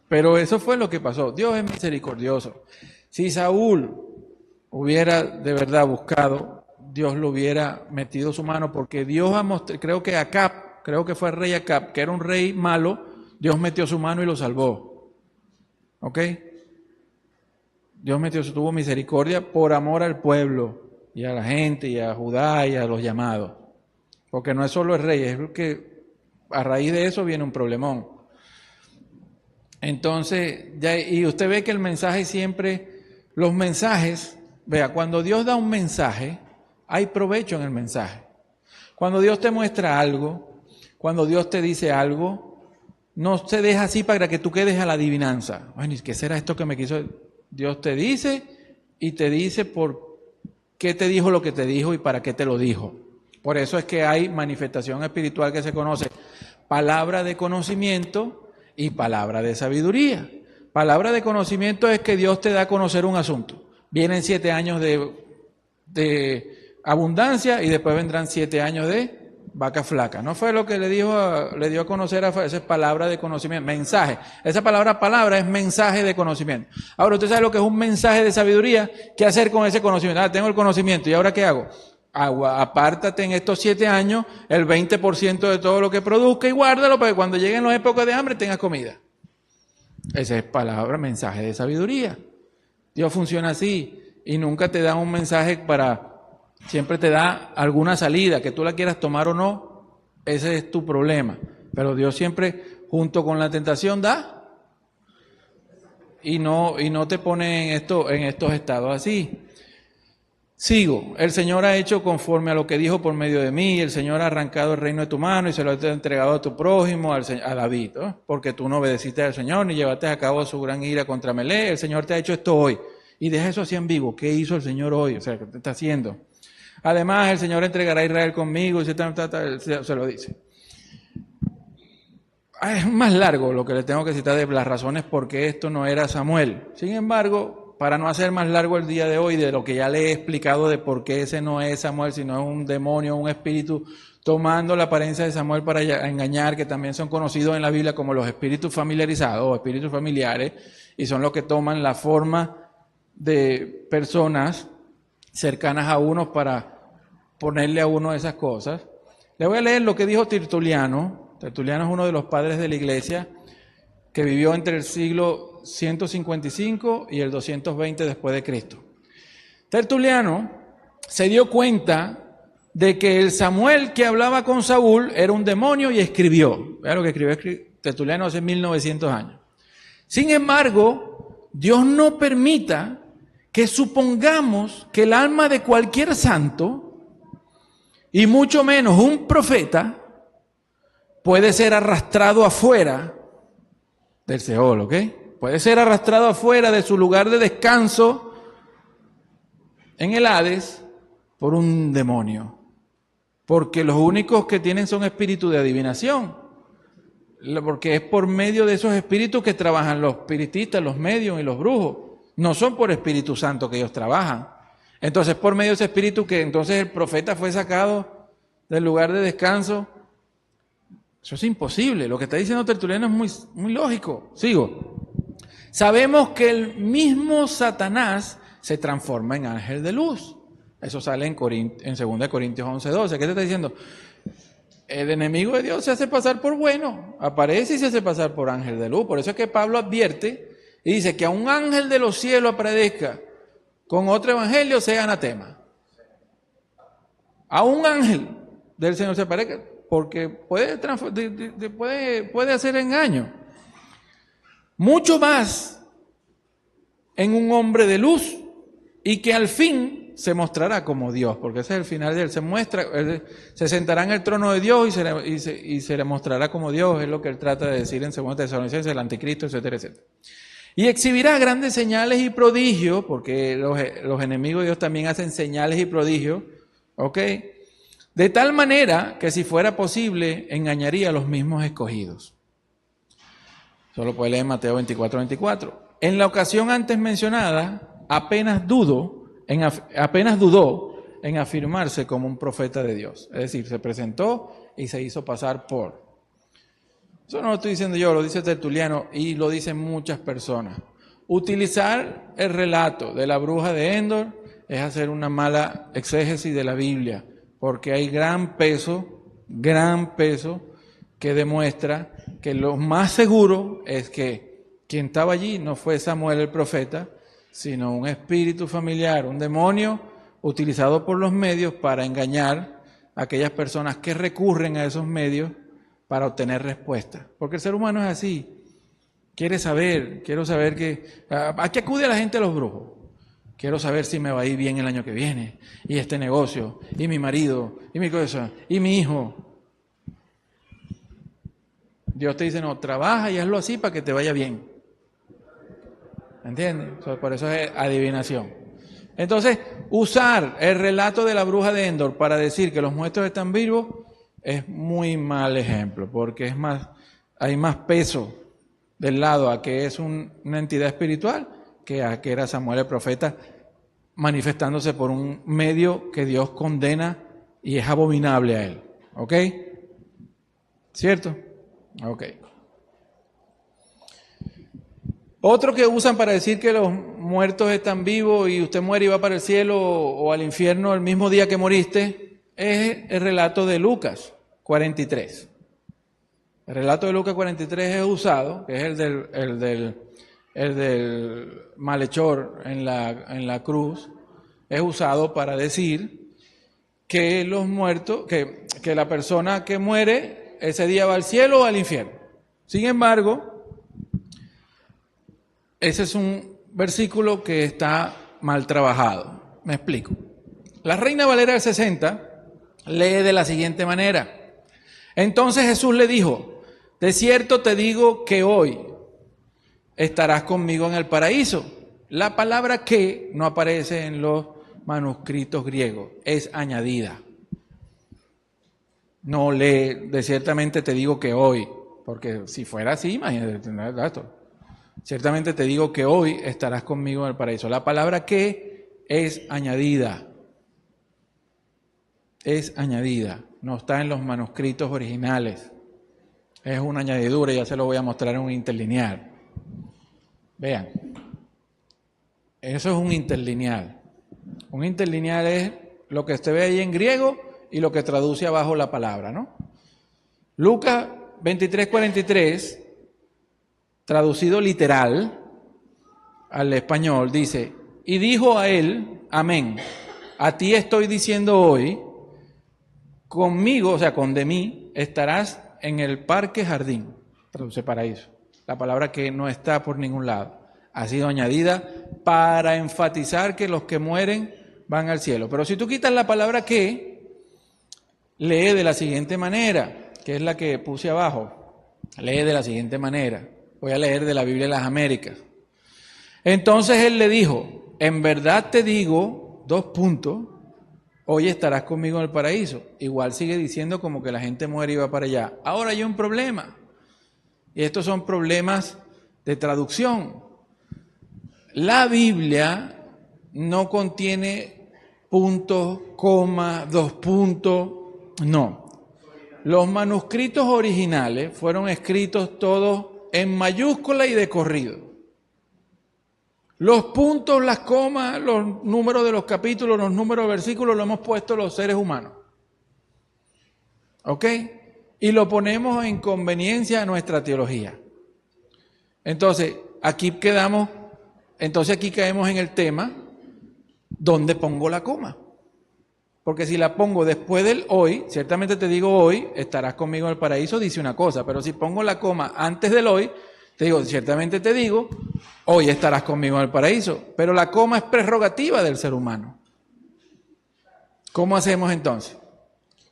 Pero eso fue lo que pasó. Dios es misericordioso. Si Saúl hubiera de verdad buscado, Dios lo hubiera metido su mano, porque Dios creo que fue el rey Acab, que era un rey malo, Dios metió su mano y lo salvó. ¿Ok? Dios tuvo misericordia por amor al pueblo y a la gente y a Judá y a los llamados. Porque no es solo el rey, es que a raíz de eso viene un problemón. Entonces, y usted ve que el mensaje siempre, los mensajes, vea, cuando Dios da un mensaje, hay provecho en el mensaje. Cuando Dios te muestra algo, cuando Dios te dice algo, no se deja así para que tú quedes a la adivinanza. Bueno, ¿y qué será esto que me quiso? Dios te dice y te dice por qué te dijo lo que te dijo y para qué te lo dijo. Por eso es que hay manifestación espiritual que se conoce palabra de conocimiento y palabra de sabiduría. Palabra de conocimiento es que Dios te da a conocer un asunto. Vienen 7 años de abundancia y después vendrán 7 años de vaca flaca. ¿No fue lo que le dio a conocer a esa es palabra de conocimiento? Mensaje. Esa palabra es mensaje de conocimiento. Ahora, ¿usted sabe lo que es un mensaje de sabiduría? ¿Qué hacer con ese conocimiento? Tengo el conocimiento, ¿y ahora qué hago? Apártate en estos 7 años el 20% de todo lo que produzca y guárdalo para que cuando lleguen las épocas de hambre tengas comida. Esa es mensaje de sabiduría. Dios funciona así y nunca te da un mensaje siempre te da alguna salida, que tú la quieras tomar o no, ese es tu problema. Pero Dios siempre, junto con la tentación, da y no te pone en estos estados así. Sigo, el Señor ha hecho conforme a lo que dijo por medio de mí, el Señor ha arrancado el reino de tu mano y se lo ha entregado a tu prójimo, a David, ¿no? Porque tú no obedeciste al Señor ni llevaste a cabo su gran ira contra Melé, el Señor te ha hecho esto hoy. Y deja eso así en vivo, ¿qué hizo el Señor hoy? O sea, ¿qué te está haciendo? Además, el Señor entregará a Israel conmigo, y se lo dice. Es más largo lo que le tengo que citar de las razones por qué esto no era Samuel. Sin embargo, para no hacer más largo el día de hoy, de lo que ya le he explicado de por qué ese no es Samuel, sino es un demonio, un espíritu, tomando la apariencia de Samuel para engañar, que también son conocidos en la Biblia como los espíritus familiarizados o espíritus familiares, y son los que toman la forma de personas cercanas a uno para ponerle a uno esas cosas. Le voy a leer lo que dijo Tertuliano. Tertuliano es uno de los padres de la iglesia que vivió entre el siglo 155 y el 220 después de Cristo. Tertuliano se dio cuenta de que el Samuel que hablaba con Saúl era un demonio y escribió. Vea lo que escribió Tertuliano hace 1900 años. Sin embargo, Dios no permita que supongamos que el alma de cualquier santo, y mucho menos un profeta, puede ser arrastrado afuera del Seol, ¿ok? Puede ser arrastrado afuera de su lugar de descanso en el Hades por un demonio. Porque los únicos que tienen son espíritus de adivinación. Porque es por medio de esos espíritus que trabajan los espiritistas, los medios y los brujos. No son por Espíritu Santo que ellos trabajan. Entonces, por medio de ese espíritu que entonces el profeta fue sacado del lugar de descanso. Eso es imposible. Lo que está diciendo Tertuliano es muy lógico. Sigo. Sabemos que el mismo Satanás se transforma en ángel de luz. Eso sale en 2 Corintios 11:12. ¿Qué te está diciendo? El enemigo de Dios se hace pasar por bueno. Aparece y se hace pasar por ángel de luz. Por eso es que Pablo advierte y dice que a un ángel de los cielos aparezca con otro evangelio sea anatema. A un ángel del Señor se aparezca porque puede hacer engaño. Mucho más en un hombre de luz y que al fin se mostrará como Dios, porque ese es el final de él. Él se sentará en el trono de Dios y se le mostrará como Dios, es lo que él trata de decir en 2 Tesalonicenses, el anticristo, etcétera, etcétera. Y exhibirá grandes señales y prodigios, porque los enemigos de Dios también hacen señales y prodigios, ¿ok? De tal manera que si fuera posible, engañaría a los mismos escogidos. Solo puede leer Mateo 24:24. En la ocasión antes mencionada, apenas dudó en afirmarse como un profeta de Dios. Es decir, se presentó y se hizo pasar por. Eso no lo estoy diciendo yo, lo dice Tertuliano y lo dicen muchas personas. Utilizar el relato de la bruja de Endor es hacer una mala exégesis de la Biblia, porque hay gran peso que demuestra que lo más seguro es que quien estaba allí no fue Samuel el profeta sino un espíritu familiar, un demonio utilizado por los medios para engañar a aquellas personas que recurren a esos medios para obtener respuestas. Porque el ser humano es así. Quiero saber ¿a qué acude la gente a los brujos? Quiero saber si me va a ir bien el año que viene, y este negocio, y mi marido, y mi cosa, y mi hijo. Dios te dice, no, trabaja y hazlo así para que te vaya bien. ¿Entiendes? Por eso es adivinación. Entonces, usar el relato de la bruja de Endor para decir que los muertos están vivos es muy mal ejemplo, porque hay más peso del lado a que es una entidad espiritual que a que era Samuel el profeta manifestándose por un medio que Dios condena y es abominable a él. ¿Ok? ¿Cierto? Ok. Otro que usan para decir que los muertos están vivos y usted muere y va para el cielo o al infierno el mismo día que moriste es el relato de Lucas 43. El relato de Lucas 43 es usado, que es el del malhechor en la cruz, es usado para decir que los muertos, que la persona que muere ese día va al cielo o al infierno. Sin embargo, ese es un versículo que está mal trabajado. Me explico. La Reina Valera del 60 lee de la siguiente manera. Entonces Jesús le dijo, de cierto te digo que hoy estarás conmigo en el paraíso. La palabra que no aparece en los manuscritos griegos, es añadida. No lee, de ciertamente te digo que hoy, porque si fuera así, imagínate, esto. Ciertamente te digo que hoy estarás conmigo en el paraíso. La palabra que es añadida. Es añadida, no está en los manuscritos originales. Es una añadidura, ya se lo voy a mostrar en un interlineal. Vean, eso es un interlineal. Un interlineal es lo que usted ve ahí en griego y lo que traduce abajo la palabra, ¿no? Lucas 23:43, traducido literal al español, dice, y dijo a él, amén, a ti estoy diciendo hoy, conmigo, o sea, con de mí, estarás en el parque jardín, traduce paraíso. La palabra que no está por ningún lado. Ha sido añadida para enfatizar que los que mueren van al cielo. Pero si tú quitas la palabra que, lee de la siguiente manera, que es la que puse abajo. Lee de la siguiente manera. Voy a leer de la Biblia de las Américas. Entonces él le dijo, en verdad te digo, hoy estarás conmigo en el paraíso. Igual sigue diciendo como que la gente muere y va para allá. Ahora hay un problema. Y estos son problemas de traducción. La Biblia no contiene puntos, comas, 2 puntos, no. Los manuscritos originales fueron escritos todos en mayúscula y de corrido. Los puntos, las comas, los números de los capítulos, los números de versículos, lo hemos puesto los seres humanos. ¿Ok? Y lo ponemos en conveniencia a nuestra teología. Entonces, aquí caemos en el tema, ¿dónde pongo la coma? Porque si la pongo después del hoy, ciertamente te digo hoy, estarás conmigo en el paraíso, dice una cosa, pero si pongo la coma antes del hoy, te digo, ciertamente te digo, hoy estarás conmigo en el paraíso. Pero la coma es prerrogativa del ser humano. ¿Cómo hacemos entonces?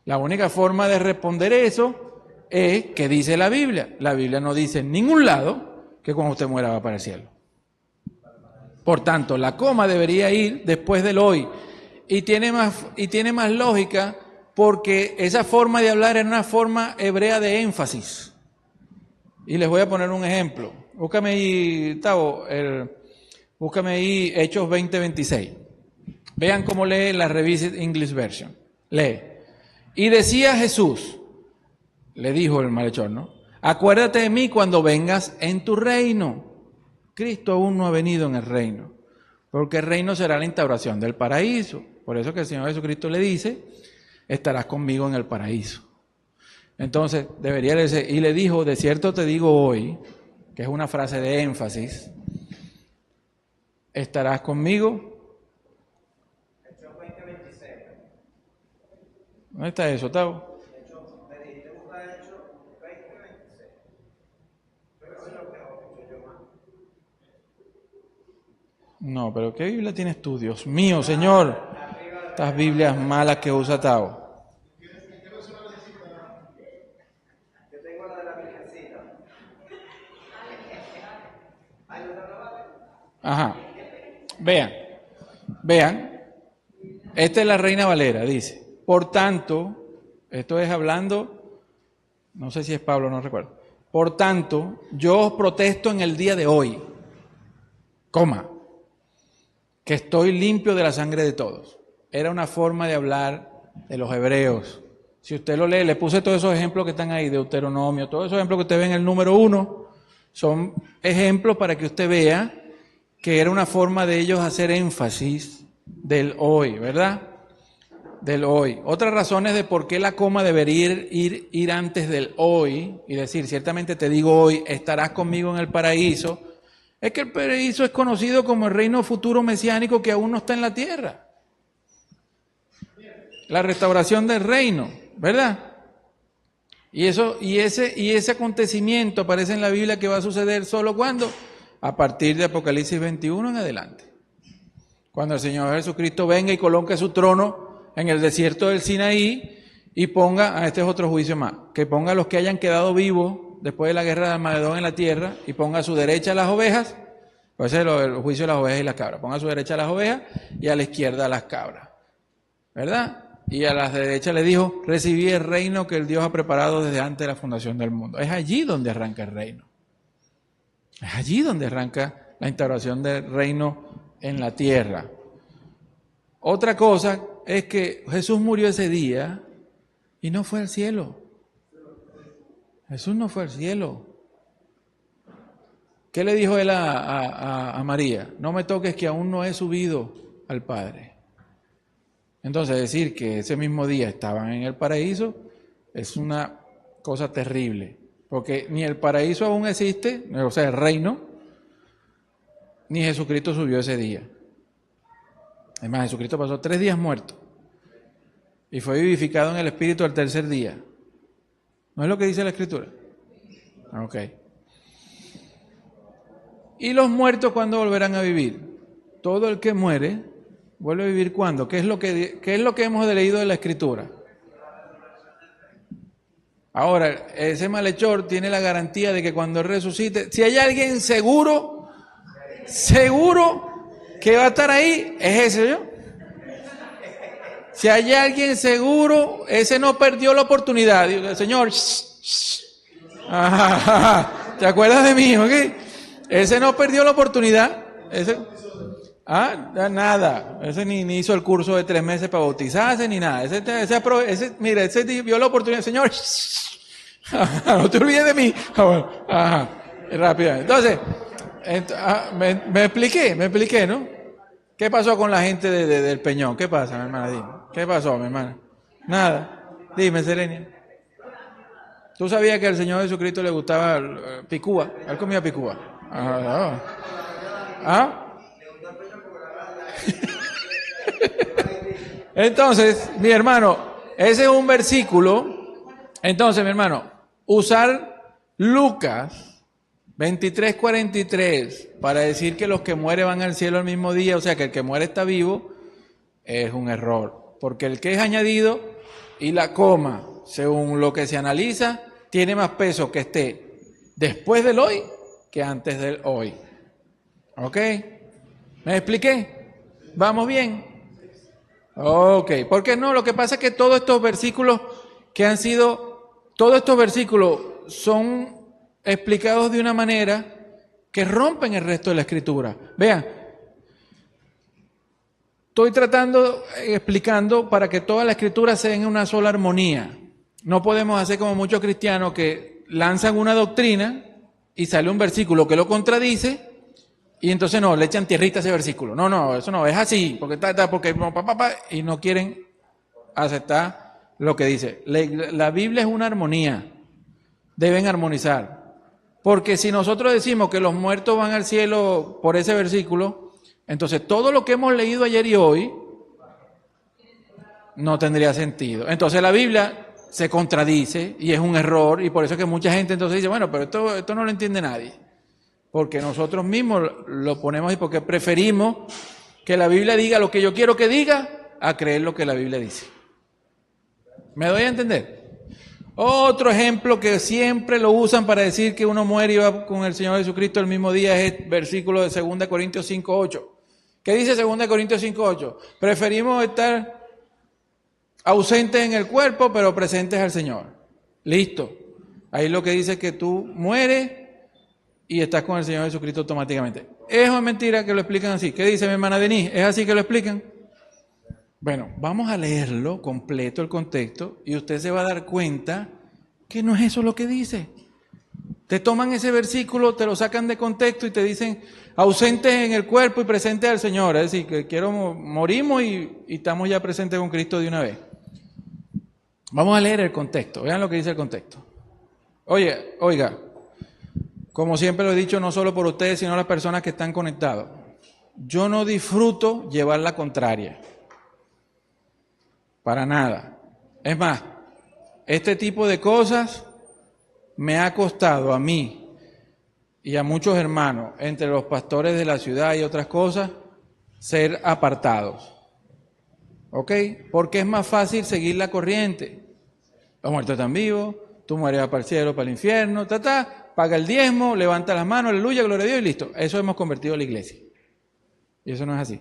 La única forma de responder eso es que dice la Biblia. La Biblia no dice en ningún lado que cuando usted muera va para el cielo. Por tanto, la coma debería ir después del hoy. Y tiene más lógica porque esa forma de hablar es una forma hebrea de énfasis. Y les voy a poner un ejemplo. Búscame ahí, Tavo, búscame ahí Hechos 20:26. Vean cómo lee la Revised English Version. Lee. Y decía Jesús, le dijo el malhechor, ¿no? Acuérdate de mí cuando vengas en tu reino. Cristo aún no ha venido en el reino, porque el reino será la instauración del paraíso. Por eso que el Señor Jesucristo le dice, estarás conmigo en el paraíso. Entonces, debería decir, y le dijo, de cierto te digo hoy, que es una frase de énfasis, estarás conmigo. Hechos 20:26. ¿Dónde está eso, Tavo? Me dijiste buscar Hechos 20:26. Pero eso es lo que escucho yo más. No, pero ¿qué Biblia tienes tú? Dios mío, Señor. Estas Biblias malas que usa Tavo. Yo tengo la de la Virgencita. Ajá. Vean. Esta es la Reina Valera, dice. Por tanto, esto es hablando, no sé si es Pablo, no recuerdo. Por tanto, yo os protesto en el día de hoy, que estoy limpio de la sangre de todos. Era una forma de hablar de los hebreos. Si usted lo lee, le puse todos esos ejemplos que están ahí, Deuteronomio, todos esos ejemplos que usted ve en el número 1, son ejemplos para que usted vea que era una forma de ellos hacer énfasis del hoy, ¿verdad? Del hoy. Otras razones de por qué la coma debería ir antes del hoy y decir, ciertamente te digo hoy, estarás conmigo en el paraíso, es que el paraíso es conocido como el reino futuro mesiánico que aún no está en la tierra. La restauración del reino, ¿verdad? Y ese acontecimiento aparece en la Biblia que va a suceder solo cuando, a partir de Apocalipsis 21 en adelante. Cuando el Señor Jesucristo venga y coloque su trono en el desierto del Sinaí y ponga, este es otro juicio más, que ponga a los que hayan quedado vivos después de la guerra de Armagedón en la tierra y ponga a su derecha a las ovejas, pues ese es el juicio de las ovejas y las cabras, ponga a su derecha a las ovejas y a la izquierda a las cabras, ¿verdad? Y a las de derecha le dijo, recibí el reino que el Dios ha preparado desde antes de la fundación del mundo. Es allí donde arranca el reino. Es allí donde arranca la instauración del reino en la tierra. Otra cosa es que Jesús murió ese día y no fue al cielo. Jesús no fue al cielo. ¿Qué le dijo él a María? No me toques que aún no he subido al Padre. Entonces decir que ese mismo día estaban en el paraíso es una cosa terrible, porque ni el paraíso aún existe, o sea, el reino, ni Jesucristo subió ese día. Además, Jesucristo pasó 3 días muerto y fue vivificado en el Espíritu al tercer día. ¿No es lo que dice la Escritura? Ok. ¿Y los muertos cuándo volverán a vivir? Todo el que muere vuelve a vivir ¿cuándo? ¿Qué es lo que hemos leído de la Escritura? Ahora, ese malhechor tiene la garantía de que cuando resucite, si hay alguien seguro que va a estar ahí, es ese yo. Si hay alguien seguro, ese no perdió la oportunidad. Digo, Señor, ¿te acuerdas de mí? ¿Okay? Ese no perdió la oportunidad. Nada. Ese ni hizo el curso de 3 meses para bautizarse ni nada. Ese vio la oportunidad. Señor, no te olvides de mí. Rápidamente. Entonces, me expliqué, ¿no? ¿Qué pasó con la gente del Peñón? ¿Qué pasa, mi hermana? Dime. ¿Qué pasó, mi hermana? Nada. Dime, Selenia. ¿Tú sabías que al Señor Jesucristo le gustaba picúa? Él comía picúa. Entonces, mi hermano, ese es un versículo. Entonces, mi hermano, usar Lucas 23:43 para decir que los que mueren van al cielo al mismo día, o sea que el que muere está vivo, es un error. Porque el que es añadido y la coma, según lo que se analiza, tiene más peso que esté después del hoy que antes del hoy. ¿Ok? ¿Me expliqué? ¿Vamos bien? Ok, ¿por qué no? Lo que pasa es que todos estos versículos son explicados de una manera que rompen el resto de la Escritura. Vean, estoy explicando para que toda la Escritura sea en una sola armonía. No podemos hacer como muchos cristianos que lanzan una doctrina y sale un versículo que lo contradice y entonces le echan tierrita a ese versículo. No, eso no, es así, y no quieren aceptar lo que dice. La Biblia es una armonía, deben armonizar. Porque si nosotros decimos que los muertos van al cielo por ese versículo, Entonces, todo lo que hemos leído ayer y hoy no tendría sentido. Entonces, la Biblia se contradice y es un error, y por eso es que mucha gente entonces dice, bueno, pero esto no lo entiende nadie. Porque nosotros mismos lo ponemos y porque preferimos que la Biblia diga lo que yo quiero que diga a creer lo que la Biblia dice. ¿Me doy a entender? Otro ejemplo que siempre lo usan para decir que uno muere y va con el Señor Jesucristo el mismo día es el versículo de 2 Corintios 5:8. ¿Qué dice 2 Corintios 5:8? Preferimos estar ausentes en el cuerpo, pero presentes al Señor. Listo. Ahí lo que dice es que tú mueres y estás con el Señor Jesucristo automáticamente. ¿Es mentira que lo explican así? ¿Qué dice mi hermana Denise? ¿Es así que lo explican? Bueno, vamos a leerlo completo el contexto y usted se va a dar cuenta que no es eso lo que dice. Te toman ese versículo, te lo sacan de contexto y te dicen ausentes en el cuerpo y presentes al Señor. Es decir, que morimos y estamos ya presentes con Cristo de una vez. Vamos a leer el contexto. Vean lo que dice el contexto. Oiga, como siempre lo he dicho, no solo por ustedes, sino las personas que están conectadas. Yo no disfruto llevar la contraria. Para nada. Es más, este tipo de cosas me ha costado a mí y a muchos hermanos, entre los pastores de la ciudad y otras cosas, ser apartados. ¿Ok? Porque es más fácil seguir la corriente. Los muertos están vivos, tú mueres para el cielo, para el infierno, paga el diezmo, levanta las manos, aleluya, gloria a Dios y listo. Eso hemos convertido a la iglesia. Y eso no es así.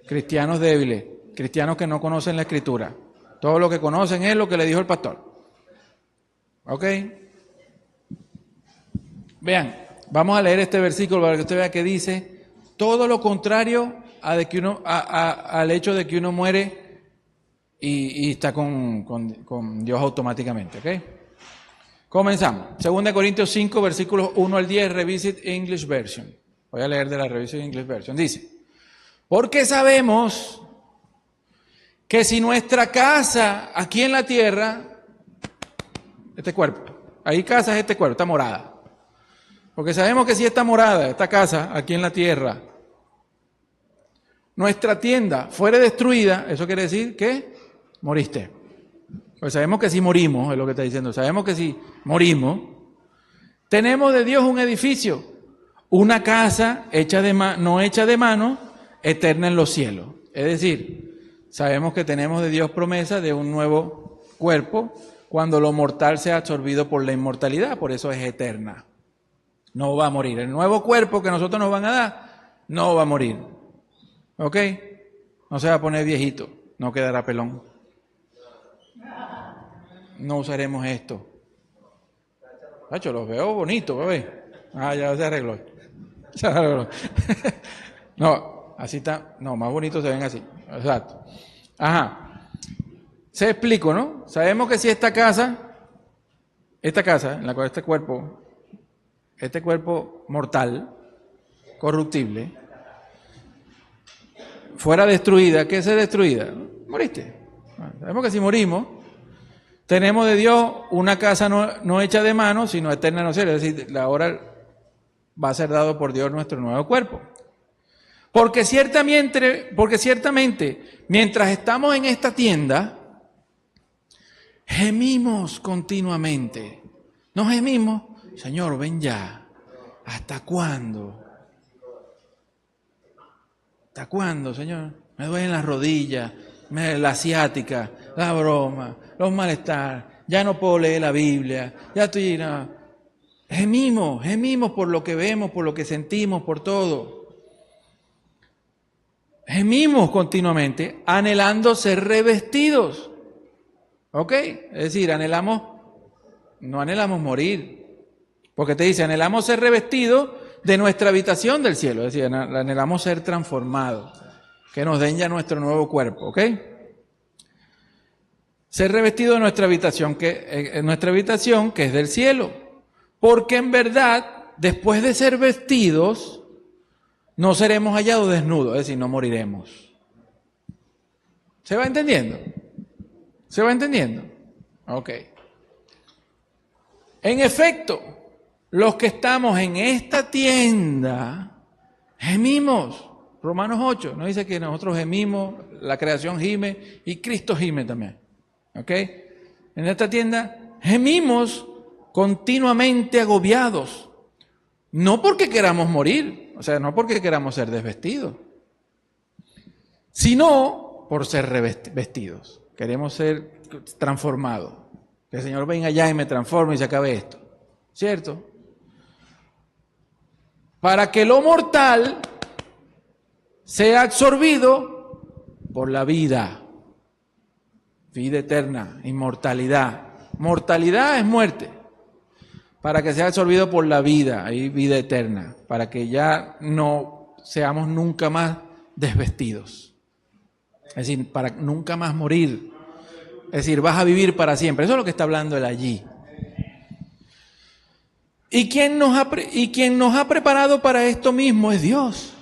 Cristianos débiles, cristianos que no conocen la Escritura. Todo lo que conocen es lo que le dijo el pastor. ¿Ok? Vean, vamos a leer este versículo para que usted vea que dice todo lo contrario al hecho de que uno muere y está con Dios automáticamente. ¿Ok? Comenzamos. 2 Corintios 5, versículos 1 al 10, Revised English Version. Voy a leer de la Revised English Version. Dice, porque sabemos que si nuestra casa aquí en la tierra, este cuerpo, ahí casa es este cuerpo, esta morada. Porque sabemos que si esta morada, esta casa aquí en la tierra, nuestra tienda fuere destruida, eso quiere decir que moriste. Pues sabemos que si morimos, es lo que está diciendo, sabemos que si morimos, tenemos de Dios un edificio, una casa no hecha de mano, eterna en los cielos. Es decir, sabemos que tenemos de Dios promesa de un nuevo cuerpo cuando lo mortal sea absorbido por la inmortalidad, por eso es eterna. No va a morir. El nuevo cuerpo que nosotros nos van a dar, no va a morir. ¿Ok? No se va a poner viejito, no quedará pelón. No usaremos esto. Tacho, los veo bonitos, bebé. Ya se arregló. Se arregló. No, así está. No, más bonitos se ven así. Exacto. Ajá. Se explico, ¿no? Sabemos que si esta casa en la cual este cuerpo mortal, corruptible, fuera destruida, ¿qué es ser destruida? Moriste. Sabemos que si morimos, tenemos de Dios una casa no hecha de mano, sino eterna en los cielos. Es decir, ahora va a ser dado por Dios nuestro nuevo cuerpo. Porque ciertamente, mientras estamos en esta tienda, gemimos continuamente. ¿No gemimos? Señor, ven ya. ¿Hasta cuándo? ¿Hasta cuándo, Señor? Me duelen las rodillas, la asiática, la broma, los malestar. Ya no puedo leer la Biblia. Ya estoy... No. Gemimos por lo que vemos, por lo que sentimos, por todo. Gemimos continuamente, anhelando ser revestidos. ¿Ok? Es decir, no anhelamos morir. Porque te dice, anhelamos ser revestidos de nuestra habitación del cielo. Es decir, anhelamos ser transformados. Que nos den ya nuestro nuevo cuerpo. ¿Ok? Ser revestidos de nuestra habitación, que es del cielo. Porque en verdad, después de ser vestidos, no seremos hallados desnudos, es decir, no moriremos. ¿Se va entendiendo? ¿Se va entendiendo? Ok. En efecto, los que estamos en esta tienda, gemimos. Romanos 8 nos dice que nosotros gemimos, la creación gime y Cristo gime también. ¿Ok? En esta tienda gemimos continuamente agobiados. No porque queramos morir, o sea, no porque queramos ser desvestidos, sino por ser revestidos. Queremos ser transformados. Que el Señor venga allá y me transforme y se acabe esto. ¿Cierto? Para que lo mortal sea absorbido por la vida. Vida eterna, inmortalidad. Mortalidad es muerte. Para que sea absorbido por la vida, hay vida eterna. Para que ya no seamos nunca más desvestidos. Es decir, para nunca más morir. Es decir, vas a vivir para siempre. Eso es lo que está hablando él allí. Y quien nos ha preparado para esto mismo es Dios,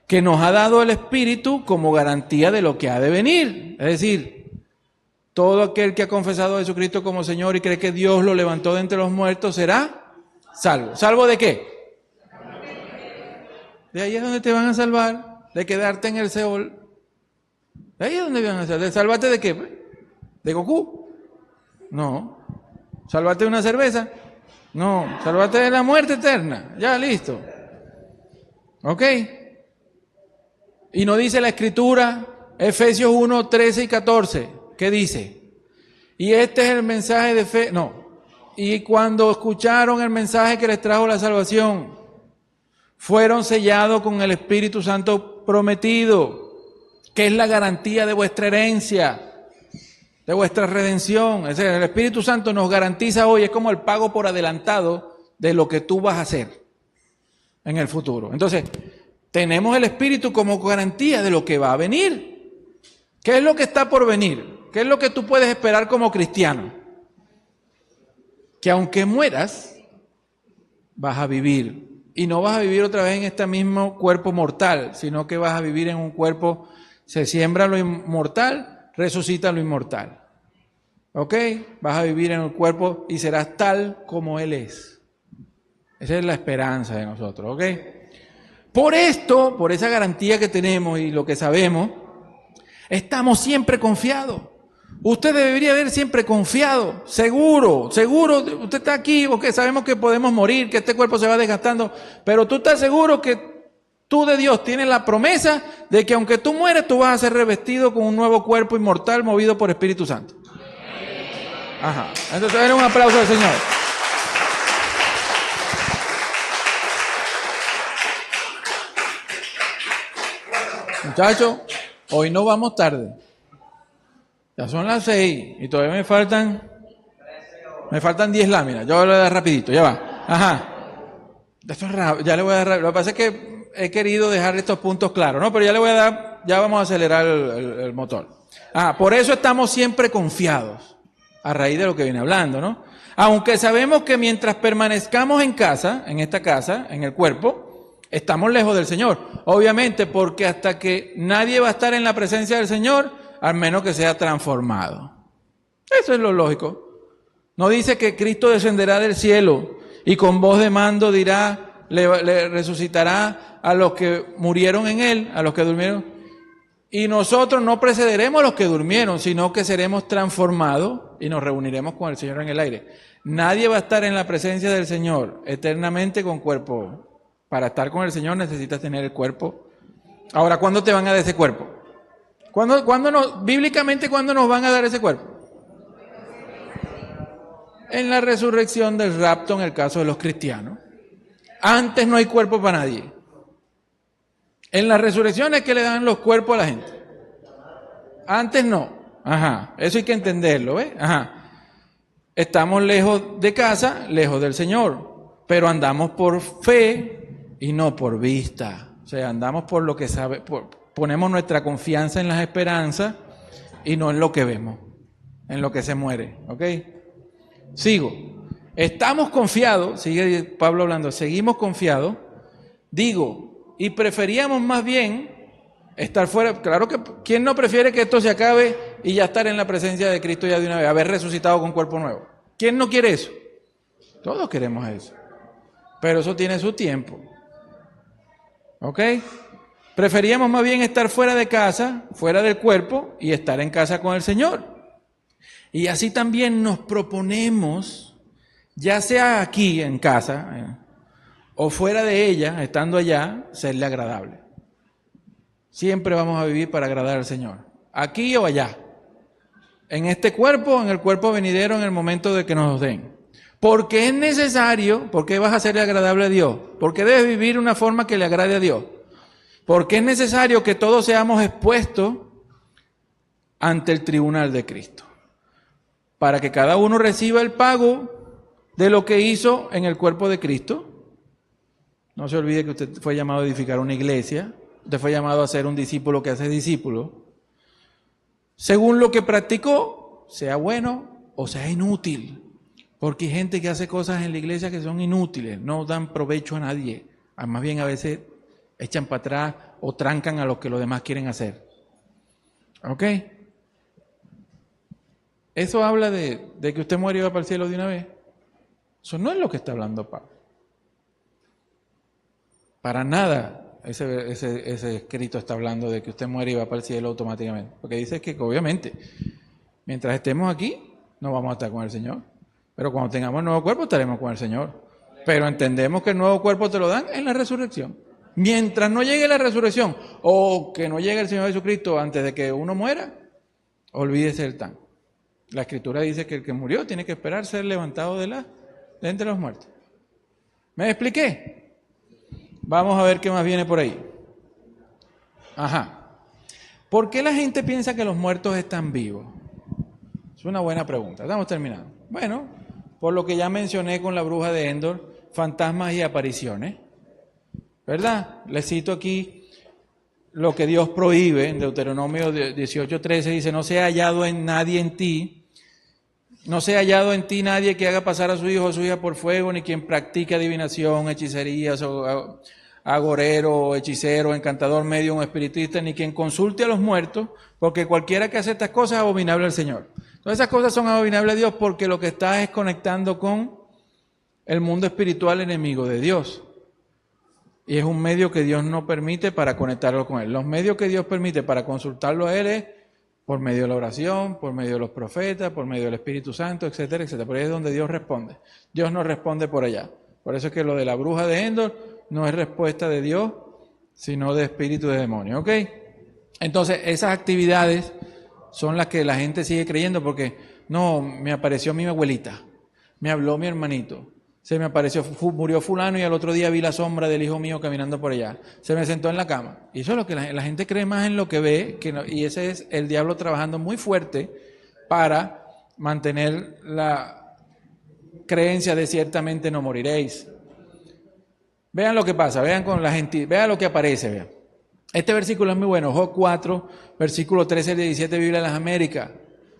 que nos ha dado el Espíritu como garantía de lo que ha de venir. Es decir, todo aquel que ha confesado a Jesucristo como Señor y cree que Dios lo levantó de entre los muertos será salvo. ¿Salvo de qué? De ahí es donde te van a salvar, de quedarte en el Seol. De ahí es donde van a salvar. ¿De salvarte de qué? ¿De Goku? No. ¿Salvarte de una cerveza? No. ¿Salvarte de la muerte eterna? Ya, listo. ¿Ok? Y nos dice la Escritura, Efesios 1, 13 y 14. ¿Qué dice? Y este es el mensaje de fe. No. Y cuando escucharon el mensaje que les trajo la salvación, fueron sellados con el Espíritu Santo prometido, que es la garantía de vuestra herencia, de vuestra redención. Es decir, el Espíritu Santo nos garantiza hoy, es como el pago por adelantado de lo que tú vas a hacer en el futuro. Entonces, tenemos el Espíritu como garantía de lo que va a venir. ¿Qué es lo que está por venir? ¿Qué es lo que tú puedes esperar como cristiano? Que aunque mueras, vas a vivir. Y no vas a vivir otra vez en este mismo cuerpo mortal, sino que vas a vivir en un cuerpo, se siembra lo inmortal, resucita lo inmortal. ¿Ok? Vas a vivir en un cuerpo y serás tal como Él es. Esa es la esperanza de nosotros. ¿Ok? Por esto, por esa garantía que tenemos y lo que sabemos, estamos siempre confiados. Usted debería haber siempre confiado, seguro, usted está aquí porque sabemos que podemos morir, que este cuerpo se va desgastando, pero tú estás seguro que tú de Dios tienes la promesa de que aunque tú mueres, tú vas a ser revestido con un nuevo cuerpo inmortal movido por Espíritu Santo. Ajá, entonces denle un aplauso al Señor. Muchachos, hoy no vamos tarde. Ya son las 6 y todavía me faltan 10 láminas. Yo le voy a dar rapidito, ya va. Ajá. Esto es rápido, ya le voy a dar. Lo que pasa es que he querido dejar estos puntos claros, ¿no? Pero ya le voy a dar, ya vamos a acelerar el motor. Por eso estamos siempre confiados, a raíz de lo que viene hablando, ¿no? Aunque sabemos que mientras permanezcamos en casa, en esta casa, en el cuerpo, estamos lejos del Señor. Obviamente, porque hasta que nadie va a estar en la presencia del Señor, al menos que sea transformado. Eso es lo lógico. No dice que Cristo descenderá del cielo y con voz de mando dirá, le resucitará a los que murieron en Él, a los que durmieron. Y nosotros no precederemos a los que durmieron, sino que seremos transformados y nos reuniremos con el Señor en el aire. Nadie va a estar en la presencia del Señor eternamente con cuerpo. Para estar con el Señor necesitas tener el cuerpo. Ahora, ¿cuándo te van a dar ese cuerpo? Bíblicamente, ¿cuándo nos van a dar ese cuerpo? En la resurrección del rapto, en el caso de los cristianos. Antes no hay cuerpo para nadie. En la resurrección es que le dan los cuerpos a la gente. Antes no. Ajá, eso hay que entenderlo, ¿ves? Ajá. Estamos lejos de casa, lejos del Señor, pero andamos por fe y no por vista. O sea, andamos por lo que sabe, ponemos nuestra confianza en las esperanzas y no en lo que vemos, en lo que se muere, ¿ok? Sigo. Estamos confiados, sigue Pablo hablando, seguimos confiados, digo, y preferíamos más bien estar fuera. Claro que, ¿quién no prefiere que esto se acabe y ya estar en la presencia de Cristo ya de una vez, haber resucitado con cuerpo nuevo? ¿Quién no quiere eso? Todos queremos eso, pero eso tiene su tiempo, ¿ok? Preferíamos más bien estar fuera de casa, fuera del cuerpo, y estar en casa con el Señor. Y así también nos proponemos, ya sea aquí en casa o fuera de ella, estando allá, serle agradable. Siempre vamos a vivir para agradar al Señor, aquí o allá. En este cuerpo, en el cuerpo venidero, en el momento de que nos den. Porque es necesario, porque vas a serle agradable a Dios, porque debes vivir de una forma que le agrade a Dios. Porque es necesario que todos seamos expuestos ante el tribunal de Cristo, para que cada uno reciba el pago de lo que hizo en el cuerpo de Cristo. No se olvide que usted fue llamado a edificar una iglesia, usted fue llamado a ser un discípulo que hace discípulos, según lo que practicó, sea bueno o sea inútil, porque hay gente que hace cosas en la iglesia que son inútiles, no dan provecho a nadie, más bien a veces echan para atrás o trancan a lo que los demás quieren hacer. ¿Ok? Eso habla de que usted muere y va para el cielo de una vez. Eso no es lo que está hablando Pablo. Para nada ese escrito está hablando de que usted muere y va para el cielo automáticamente. Porque dice que obviamente, mientras estemos aquí, no vamos a estar con el Señor. Pero cuando tengamos el nuevo cuerpo, estaremos con el Señor. Pero entendemos que el nuevo cuerpo te lo dan en la resurrección. Mientras no llegue la resurrección o que no llegue el Señor Jesucristo antes de que uno muera, olvídese del tan. La Escritura dice que el que murió tiene que esperar ser levantado de entre los muertos. ¿Me expliqué? Vamos a ver qué más viene por ahí. Ajá. ¿Por qué la gente piensa que los muertos están vivos? Es una buena pregunta. Estamos terminando. Bueno, por lo que ya mencioné con la bruja de Endor, fantasmas y apariciones. ¿Verdad? Les cito aquí lo que Dios prohíbe en Deuteronomio 18:13, dice, no sea hallado en nadie en ti, no sea hallado en ti nadie que haga pasar a su hijo o su hija por fuego, ni quien practique adivinación, hechicerías, o agorero, hechicero, encantador, medium, espiritista, ni quien consulte a los muertos, porque cualquiera que hace estas cosas es abominable al Señor. Entonces esas cosas son abominables a Dios porque lo que está es conectando con el mundo espiritual enemigo de Dios. Y es un medio que Dios no permite para conectarlo con Él. Los medios que Dios permite para consultarlo a Él es por medio de la oración, por medio de los profetas, por medio del Espíritu Santo, etcétera, etcétera. Por ahí es donde Dios responde. Dios no responde por allá. Por eso es que lo de la bruja de Endor no es respuesta de Dios, sino de espíritu de demonio. ¿Ok? Entonces, esas actividades son las que la gente sigue creyendo porque, no, me apareció mi abuelita, me habló mi hermanito. Se me apareció, murió fulano y al otro día vi la sombra del hijo mío caminando por allá. Se me sentó en la cama. Y eso es lo que la gente cree más en lo que ve, y ese es el diablo trabajando muy fuerte para mantener la creencia de ciertamente no moriréis. Vean lo que pasa, vean con la gente, vean lo que aparece, vean. Este versículo es muy bueno, Job 4, versículo 13 al 17, Biblia de las Américas,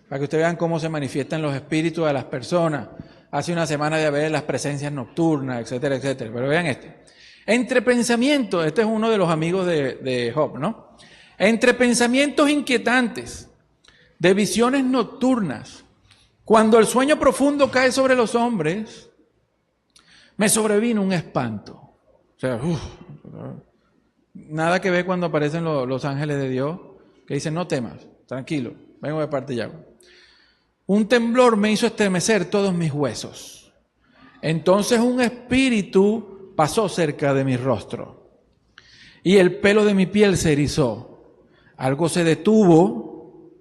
para que ustedes vean cómo se manifiestan los espíritus de las personas. Hace una semana de haber las presencias nocturnas, etcétera, etcétera. Pero vean este. Entre pensamientos, este es uno de los amigos de Job, ¿no? Entre pensamientos inquietantes, de visiones nocturnas, cuando el sueño profundo cae sobre los hombres, me sobrevino un espanto. O sea, nada que ver cuando aparecen los ángeles de Dios, que dicen, no temas, tranquilo, vengo de parte de Yahweh. Un temblor me hizo estremecer todos mis huesos. Entonces un espíritu pasó cerca de mi rostro y el pelo de mi piel se erizó. Algo se detuvo,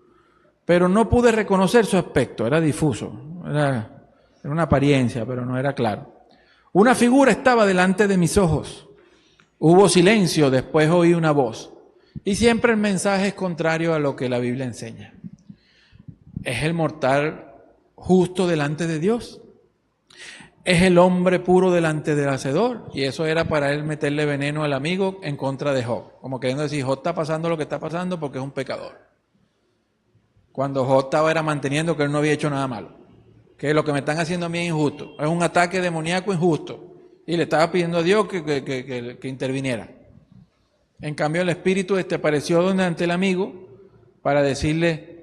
pero no pude reconocer su aspecto, era difuso, era una apariencia, pero no era claro. Una figura estaba delante de mis ojos. Hubo silencio, después oí una voz. Y siempre el mensaje es contrario a lo que la Biblia enseña. ¿Es el mortal justo delante de Dios? ¿Es el hombre puro delante del Hacedor? Y eso era para él meterle veneno al amigo en contra de Job. Como queriendo decir, Job está pasando lo que está pasando porque es un pecador. Cuando Job estaba manteniendo que él no había hecho nada malo. Que lo que me están haciendo a mí es injusto. Es un ataque demoníaco injusto. Y le estaba pidiendo a Dios que interviniera. En cambio el espíritu apareció ante el amigo para decirle,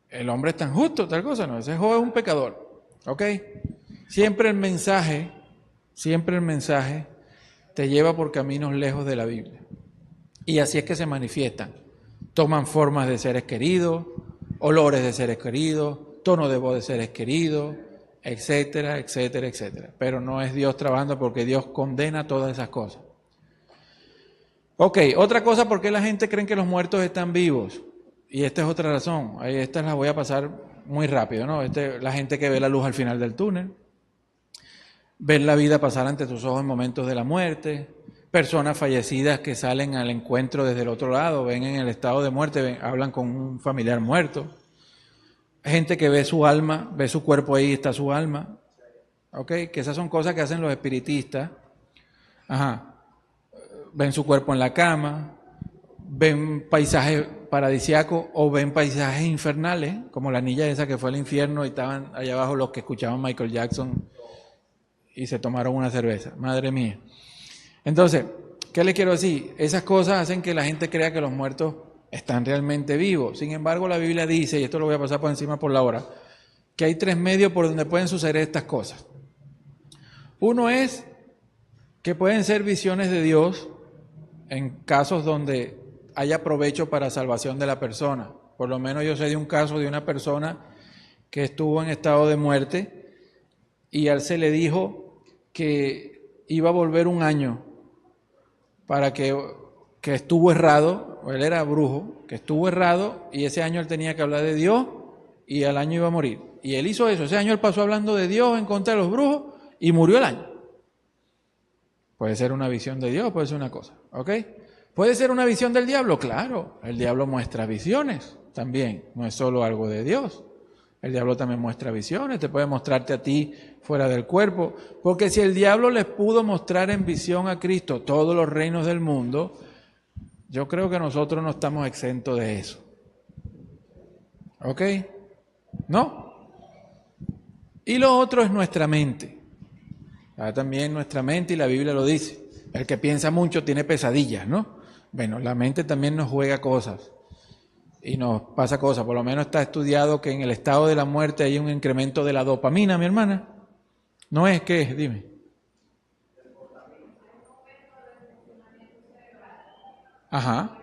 el hombre es tan justo, tal cosa, no, ese Job es un pecador, ¿ok? Siempre el mensaje te lleva por caminos lejos de la Biblia. Y así es que se manifiestan. Toman formas de seres queridos, olores de seres queridos, tono de voz de seres queridos, etcétera, etcétera, etcétera. Pero no es Dios trabajando, porque Dios condena todas esas cosas. Ok, otra cosa, ¿por qué la gente cree que los muertos están vivos? Y esta es otra razón. Estas las voy a pasar muy rápido, ¿no? La gente que ve la luz al final del túnel, ver la vida pasar ante tus ojos en momentos de la muerte, personas fallecidas que salen al encuentro desde el otro lado, ven en el estado de muerte, hablan con un familiar muerto, gente que ve su alma, ve su cuerpo ahí, está su alma, ¿ok? Que esas son cosas que hacen los espiritistas. Ajá. Ven su cuerpo en la cama, ven paisajes paradisíacos o ven paisajes infernales, como la niña esa que fue al infierno y estaban allá abajo los que escuchaban Michael Jackson y se tomaron una cerveza. Madre mía. Entonces, ¿qué le quiero decir? Esas cosas hacen que la gente crea que los muertos están realmente vivos. Sin embargo, la Biblia dice, y esto lo voy a pasar por encima por la hora, que hay 3 medios por donde pueden suceder estas cosas. Uno es que pueden ser visiones de Dios en casos donde haya provecho para salvación de la persona. Por lo menos yo sé de un caso de una persona que estuvo en estado de muerte y a él se le dijo que iba a volver un año para que estuvo errado, él era brujo, que estuvo errado y ese año él tenía que hablar de Dios y al año iba a morir. Y él hizo eso, ese año él pasó hablando de Dios en contra de los brujos y murió el año. Puede ser una visión de Dios, puede ser una cosa, ¿ok? ¿Puede ser una visión del diablo? Claro, el diablo muestra visiones también, no es solo algo de Dios. El diablo también muestra visiones, te puede mostrarte a ti fuera del cuerpo, porque si el diablo les pudo mostrar en visión a Cristo todos los reinos del mundo, yo creo que nosotros no estamos exentos de eso. ¿Ok? ¿No? Y lo otro es nuestra mente. También nuestra mente, y la Biblia lo dice, el que piensa mucho tiene pesadillas, ¿no? Bueno, la mente también nos juega cosas y nos pasa cosas. Por lo menos está estudiado que en el estado de la muerte hay un incremento de la dopamina, mi hermana. ¿No es? ¿Qué es? Dime. Ajá.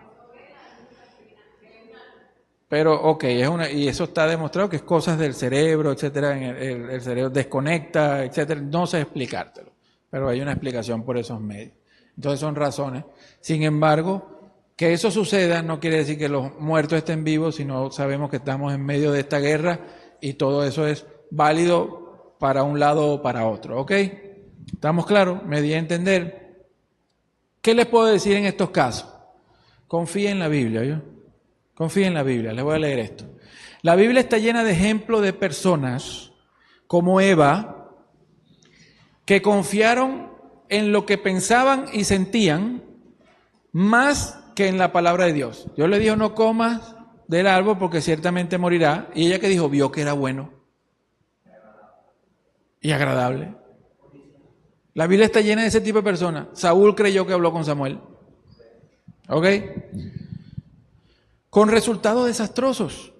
Pero, ok, y eso está demostrado que es cosas del cerebro, etcétera, el cerebro desconecta, etcétera, no sé explicártelo, pero hay una explicación por esos medios. Entonces son razones. Sin embargo, que eso suceda no quiere decir que los muertos estén vivos, sino sabemos que estamos en medio de esta guerra y todo eso es válido para un lado o para otro, ¿ok? ¿Estamos claros? Me di a entender. ¿Qué les puedo decir en estos casos? Confía en la Biblia, ¿yo? Confía en la Biblia, les voy a leer esto. La Biblia está llena de ejemplos de personas como Eva que confiaron en lo que pensaban y sentían más que en la palabra de Dios. Dios le dijo, no comas del árbol porque ciertamente morirá. Y ella que dijo, vio que era bueno y agradable. La Biblia está llena de ese tipo de personas. Saúl creyó que habló con Samuel. ¿Ok? Con resultados desastrosos.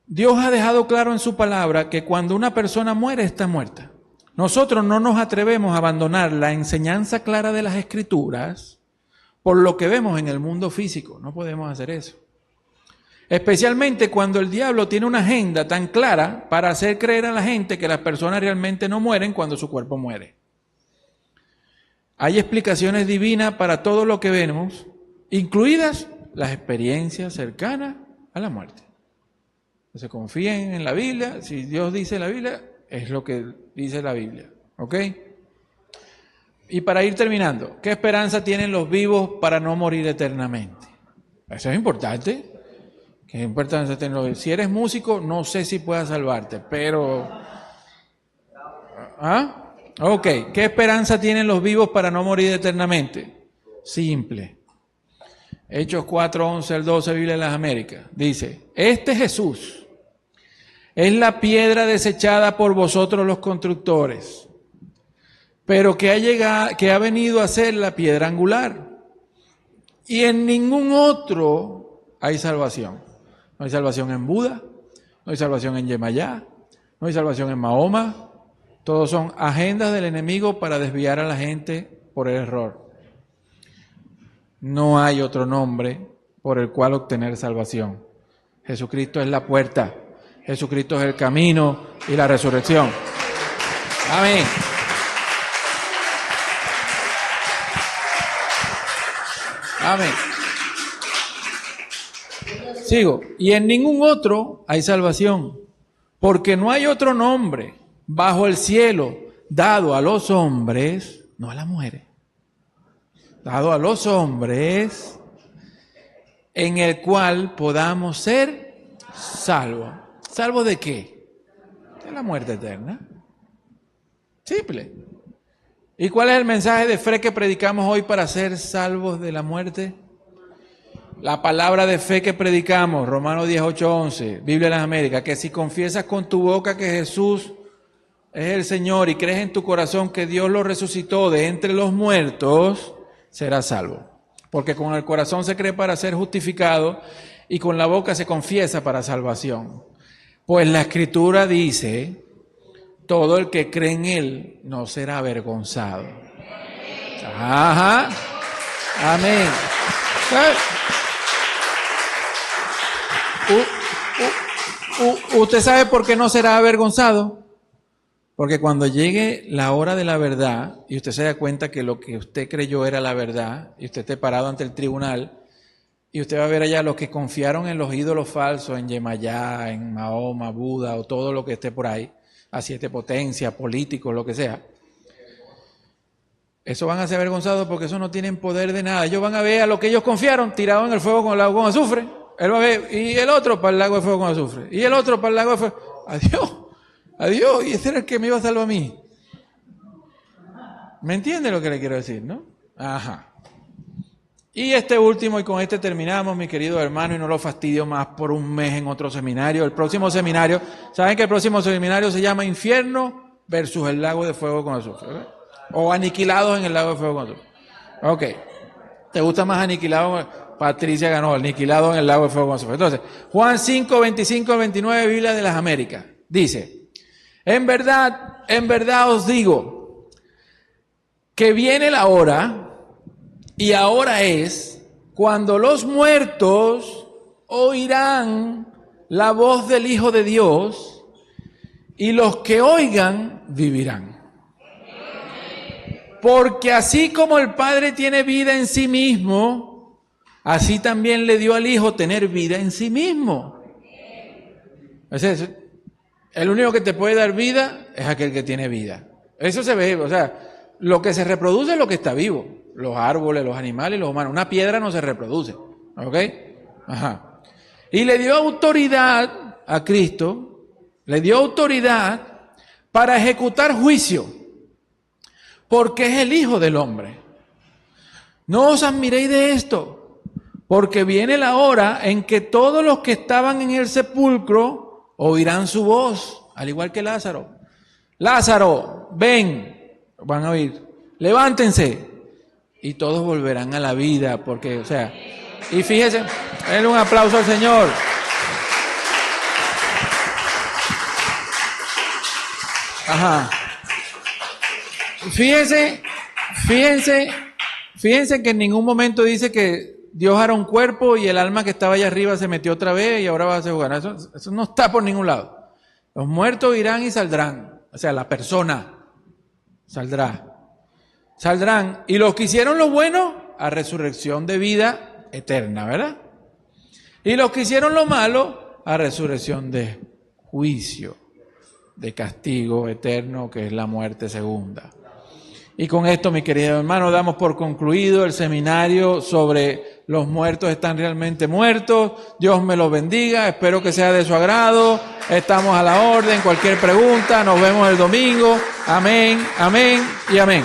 Dios ha dejado claro en su palabra que cuando una persona muere, está muerta. Nosotros no nos atrevemos a abandonar la enseñanza clara de las Escrituras por lo que vemos en el mundo físico. No podemos hacer eso. Especialmente cuando el diablo tiene una agenda tan clara para hacer creer a la gente que las personas realmente no mueren cuando su cuerpo muere. Hay explicaciones divinas para todo lo que vemos, incluidas las experiencias cercanas a la muerte. Entonces confíen en la Biblia. Si Dios dice la Biblia, es lo que dice la Biblia. ¿Ok? Y para ir terminando, ¿qué esperanza tienen los vivos para no morir eternamente? Eso es importante. ¿Qué importancia tienen los vivos? Si eres músico, no sé si puedas salvarte, pero... ¿Ah? Ok, ¿qué esperanza tienen los vivos para no morir eternamente? Simple. Hechos 4:11 al 12, Biblia de las Américas. Dice, este Jesús es la piedra desechada por vosotros los constructores, pero que ha venido a ser la piedra angular. Y en ningún otro hay salvación. No hay salvación en Buda, no hay salvación en Yemayá, no hay salvación en Mahoma. Todos son agendas del enemigo para desviar a la gente por el error. no hay otro nombre por el cual obtener salvación. Jesucristo es la puerta, Jesucristo es el camino y la resurrección. Amén. Amén. Sigo. Y en ningún otro hay salvación, porque no hay otro nombre bajo el cielo dado a los hombres, no a las mujeres, dado a los hombres, en el cual podamos ser salvos. ¿Salvos de qué? De la muerte eterna. Simple. ¿Y cuál es el mensaje de fe que predicamos hoy para ser salvos de la muerte? La palabra de fe que predicamos, Romanos 18:11, Biblia de las Américas, que si confiesas con tu boca que Jesús es el Señor y crees en tu corazón que Dios lo resucitó de entre los muertos, serás salvo. Porque con el corazón se cree para ser justificado y con la boca se confiesa para salvación. Pues la Escritura dice, todo el que cree en Él no será avergonzado. Ajá. Amén. ¿Usted sabe por qué no será avergonzado? Porque cuando llegue la hora de la verdad y usted se da cuenta que lo que usted creyó era la verdad y usted esté parado ante el tribunal y usted va a ver allá los que confiaron en los ídolos falsos, en Yemayá, en Mahoma, Buda o todo lo que esté por ahí, a 7 potencias, políticos, lo que sea. Eso van a ser avergonzados porque eso no tienen poder de nada. Ellos van a ver a lo que ellos confiaron tirado en el fuego con el lago con azufre. Él va a ver, y el otro para el lago de fuego con azufre. Y el otro para el lago de fuego. Adiós. Adiós. Y ese era el que me iba a salvar a mí. ¿Me entiende lo que le quiero decir, no? Ajá. Y este último, y con este terminamos, mi querido hermano, y no lo fastidio más por un mes en otro seminario. El próximo seminario, ¿saben que el próximo seminario se llama Infierno versus el lago de fuego con azufre? ¿Verdad? O Aniquilados en el lago de fuego con azufre. Ok. ¿Te gusta más Aniquilado? Patricia ganó, Aniquilado en el lago de fuego con azufre. Entonces, Juan 5, 25 al 29, Biblia de las Américas, dice, en verdad os digo, que viene la hora, y ahora es, cuando los muertos oirán la voz del Hijo de Dios, y los que oigan vivirán. Porque así como el Padre tiene vida en sí mismo, así también le dio al Hijo tener vida en sí mismo. El único que te puede dar vida es aquel que tiene vida. Eso se ve, o sea, lo que se reproduce es lo que está vivo. Los árboles, los animales, los humanos. Una piedra no se reproduce. ¿Ok? Ajá. Y le dio autoridad a Cristo, le dio autoridad para ejecutar juicio, porque es el Hijo del Hombre. No os admiréis de esto, porque viene la hora en que todos los que estaban en el sepulcro oirán su voz, al igual que Lázaro. Lázaro, ven, van a oír, levántense, y todos volverán a la vida, porque, o sea, y fíjese, denle un aplauso al Señor. Ajá. Fíjense que en ningún momento dice que Dios hará un cuerpo y el alma que estaba allá arriba se metió otra vez y ahora va a hacer jugar. Eso no está por ningún lado. Los muertos irán y saldrán. O sea, la persona saldrá. Saldrán. Y los que hicieron lo bueno, a resurrección de vida eterna, ¿verdad? Y los que hicieron lo malo, a resurrección de juicio, de castigo eterno, que es la muerte segunda. Y con esto, mi querido hermano, damos por concluido el seminario sobre los muertos están realmente muertos. Dios me los bendiga, espero que sea de su agrado. Estamos a la orden, cualquier pregunta, nos vemos el domingo. Amén, amén y amén.